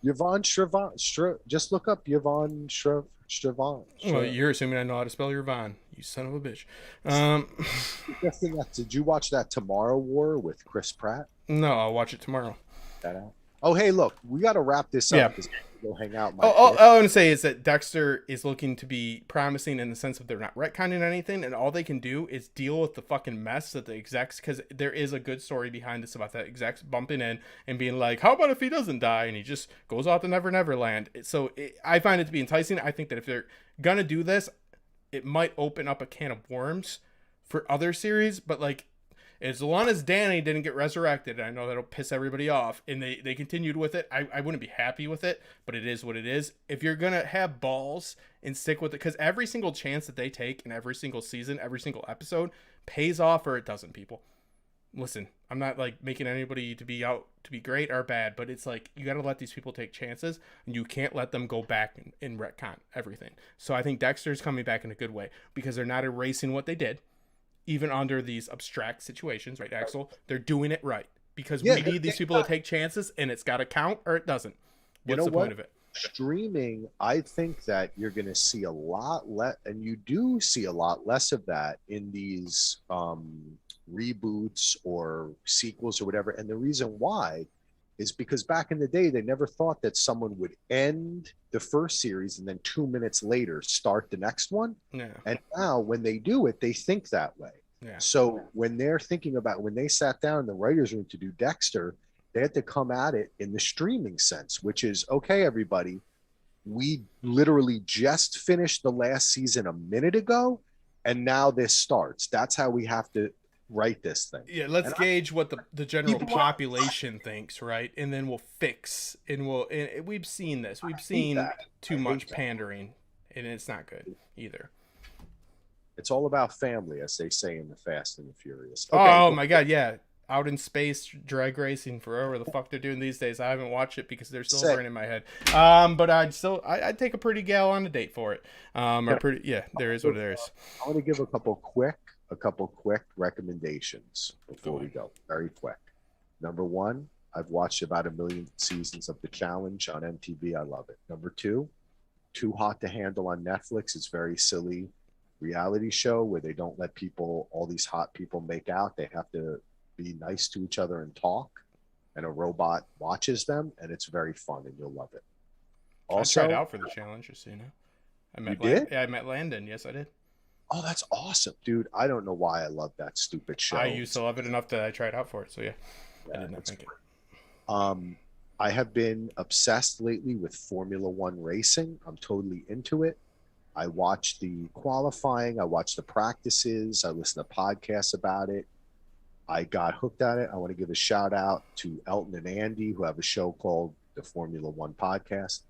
Yvonne Shrivan? Just look up Yvonne Shrivan. Well, you're assuming I know how to spell Yvonne. You son of a bitch. Did you watch that Tomorrow War with Chris Pratt? No, I'll watch it tomorrow. Oh, hey, look, we got to wrap this up. Yeah. Go hang out. All I want to say is that Dexter is looking to be promising in the sense of they're not retconning anything, and all they can do is deal with the fucking mess that the execs, because there is a good story behind this about that execs bumping in and being like, how about if he doesn't die and he just goes off to Never Land. So I find it to be enticing. I think that if they're gonna do this, it might open up a can of worms for other series, but like, as long as Danny didn't get resurrected, I know that'll piss everybody off, and they continued with it, I wouldn't be happy with it, but it is what it is. If you're going to have balls and stick with it, because every single chance that they take in every single season, every single episode, pays off or it doesn't, people. Listen, I'm not like making anybody to be out to be great or bad, but it's like, you got to let these people take chances, and you can't let them go back and retcon everything. So I think Dexter's coming back in a good way, because they're not erasing what they did. Even under these abstract situations, right, Axel? They're doing it right, because we need these people to take chances, and it's got to count or it doesn't. What's the point of it? Streaming, I think that you're going to see a lot less, and you do see a lot less of that in these reboots or sequels or whatever. And the reason why is because back in the day, they never thought that someone would end the first series and then 2 minutes later start the next one. Yeah. And now when they do it, they think that way. Yeah. So when they're thinking about, when they sat down in the writer's room to do Dexter, they had to come at it in the streaming sense, which is, okay, everybody, we literally just finished the last season a minute ago, and now this starts. That's how we have to write this thing. Yeah, let's gauge what the general population thinks, right? And then we'll fix, and we've seen this. We've seen too much pandering, and it's not good either. It's all about family, as they say in the Fast and the Furious. Okay, oh my God, yeah. Out in space, drag racing, whatever the fuck they're doing these days. I haven't watched it because they're still burning in my head. But I'd take a pretty gal on a date for it. There is what there is. I want to give a couple quick recommendations before we go. Very quick. Number one, I've watched about 1 million seasons of The Challenge on MTV. I love it. Number two, Too Hot to Handle on Netflix. It's very silly reality show where they don't let all these hot people make out. They have to be nice to each other and talk, and a robot watches them, and it's very fun, and you'll love it. Also, I tried out for The Challenge, just so you know. I met Landon. Yes, I did. Oh, that's awesome, dude. I don't know why I love that stupid show. I used to love it enough that I tried out for it, so yeah I did not think it. I have been obsessed lately with Formula One racing. I'm totally into it. I watch the qualifying, I watch the practices, I listen to podcasts about it. I got hooked on it. I want to give a shout out to Elton and Andy, who have a show called the Formula One Podcast.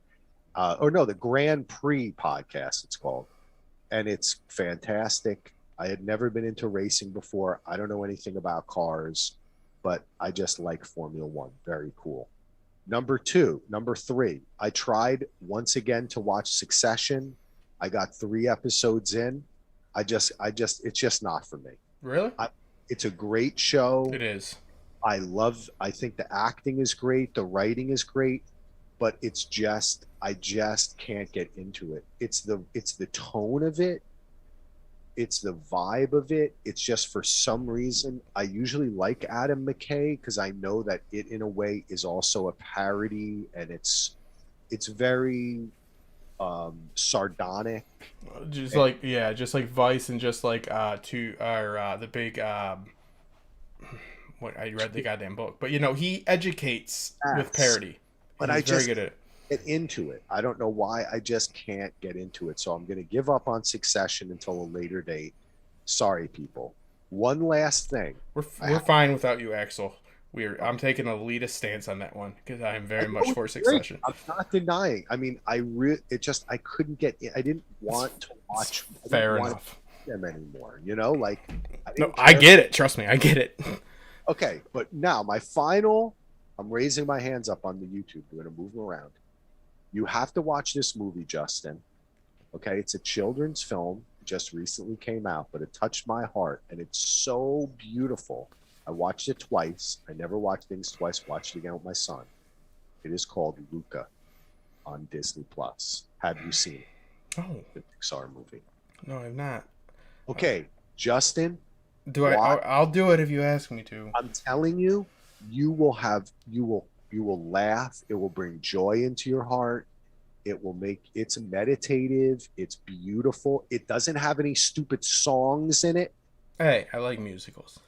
The Grand Prix Podcast, it's called. And it's fantastic. I had never been into racing before. I don't know anything about cars, but I just like Formula One. Very cool. Number three, I tried once again to watch Succession. I got 3 episodes in. It's just not for me. Really? It's a great show. It is. I think the acting is great. The writing is great, but I just can't get into it. It's the tone of it. it's the vibe of it. It's just for some reason I usually like Adam McKay because I know that it in a way is also a parody, and it's very sardonic. Just And like just like Vice, and just like the big what, I read the goddamn book, but he educates with acts, parody. but He's I very just good at it. get into it. I don't know why. I just can't get into it. So I'm going to give up on Succession until a later date. Sorry, people. One last thing. We're fine without you, Axel. I'm taking a elitist stance on that one because I am very much for Succession. I'm not denying. I mean, I couldn't get. I didn't want to watch. Fair enough. Them anymore. Like. I get it. Trust me, I get it. Okay, but now my final. I'm raising my hands up on the YouTube. We're going to move them around. You have to watch this movie, Justin. Okay, it's a children's film. It just recently came out, but it touched my heart, and it's so beautiful. I watched it twice. I never watch things twice. Watched it again with my son. It is called Luca on Disney Plus. Have you seen it? Oh, the Pixar movie. No, I've not. Okay, Justin. I'll do it if you ask me to. I'm telling you, you will laugh. It will bring joy into your heart. It's meditative. It's beautiful. It doesn't have any stupid songs in it. Hey, I like musicals.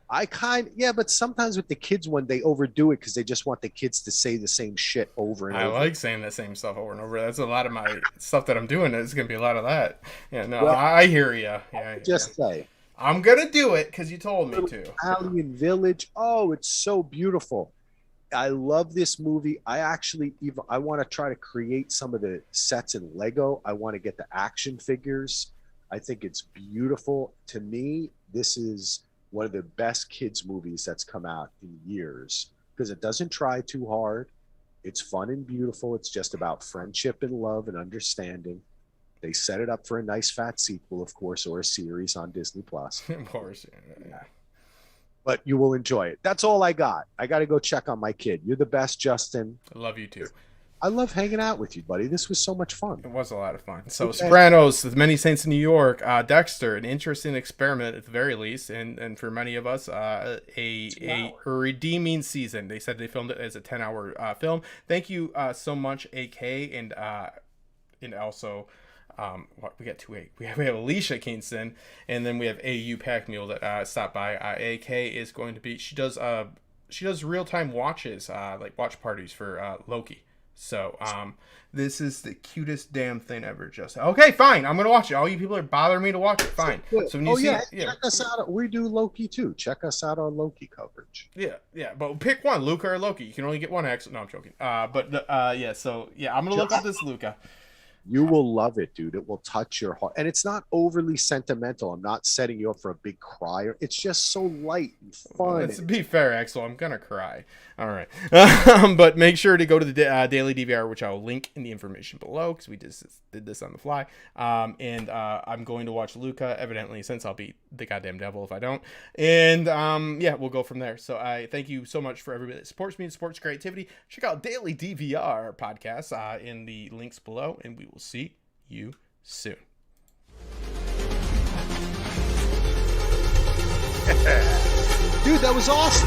But sometimes with the kids one, they overdo it because they just want the kids to say the same shit over and over. I like saying the same stuff over and over. That's a lot of my stuff that I'm doing. There's going to be a lot of that. Yeah, no, well, I hear you. Yeah, say. I'm going to do it because you told me to. Italian Village. Oh, it's so beautiful. I love this movie. I want to try to create some of the sets in Lego. I want to get the action figures. I think it's beautiful. To me, this is one of the best kids movies that's come out in years because it doesn't try too hard. It's fun and beautiful. It's just about friendship and love and understanding. They set it up for a nice fat sequel, of course, or a series on Disney Plus. Of course, yeah. But you will enjoy it. That's all I got. I got to go check on my kid. You're the best, Justin. I love you too. I love hanging out with you, buddy. This was so much fun. It was a lot of fun. So, okay. Sopranos, The Many Saints in New York, Dexter, an interesting experiment at the very least, and for many of us, a redeeming season. They said they filmed it as a 10-hour film. Thank you so much, AK, and also. We got we have Alicia Kingston, and then we have AU Pack Mule that stopped by. AK is going to be she does real-time watches, like watch parties for Loki. So this is the cutest damn thing ever. Just okay, fine, I'm gonna watch it. All you people are bothering me to watch it. Fine. So when you check us out. We do Loki too. Check us out on Loki coverage. Yeah, but pick one, Luca or Loki. You can only get one. No, I'm joking. I'm gonna look up this Luca. You will love it, dude. It will touch your heart. And it's not overly sentimental. I'm not setting you up for a big crier. It's just so light and fun. Let's be fair, Axel. I'm going to cry. All right. But make sure to go to the daily DVR, which I'll link in the information below because we just did this on the fly. And I'm going to watch Luca, evidently, since I'll be the goddamn devil if I don't. And we'll go from there. So I thank you so much for everybody that supports me and supports creativity. Check out Daily DVR podcast in the links below, and we will see you soon. Dude, that was awesome.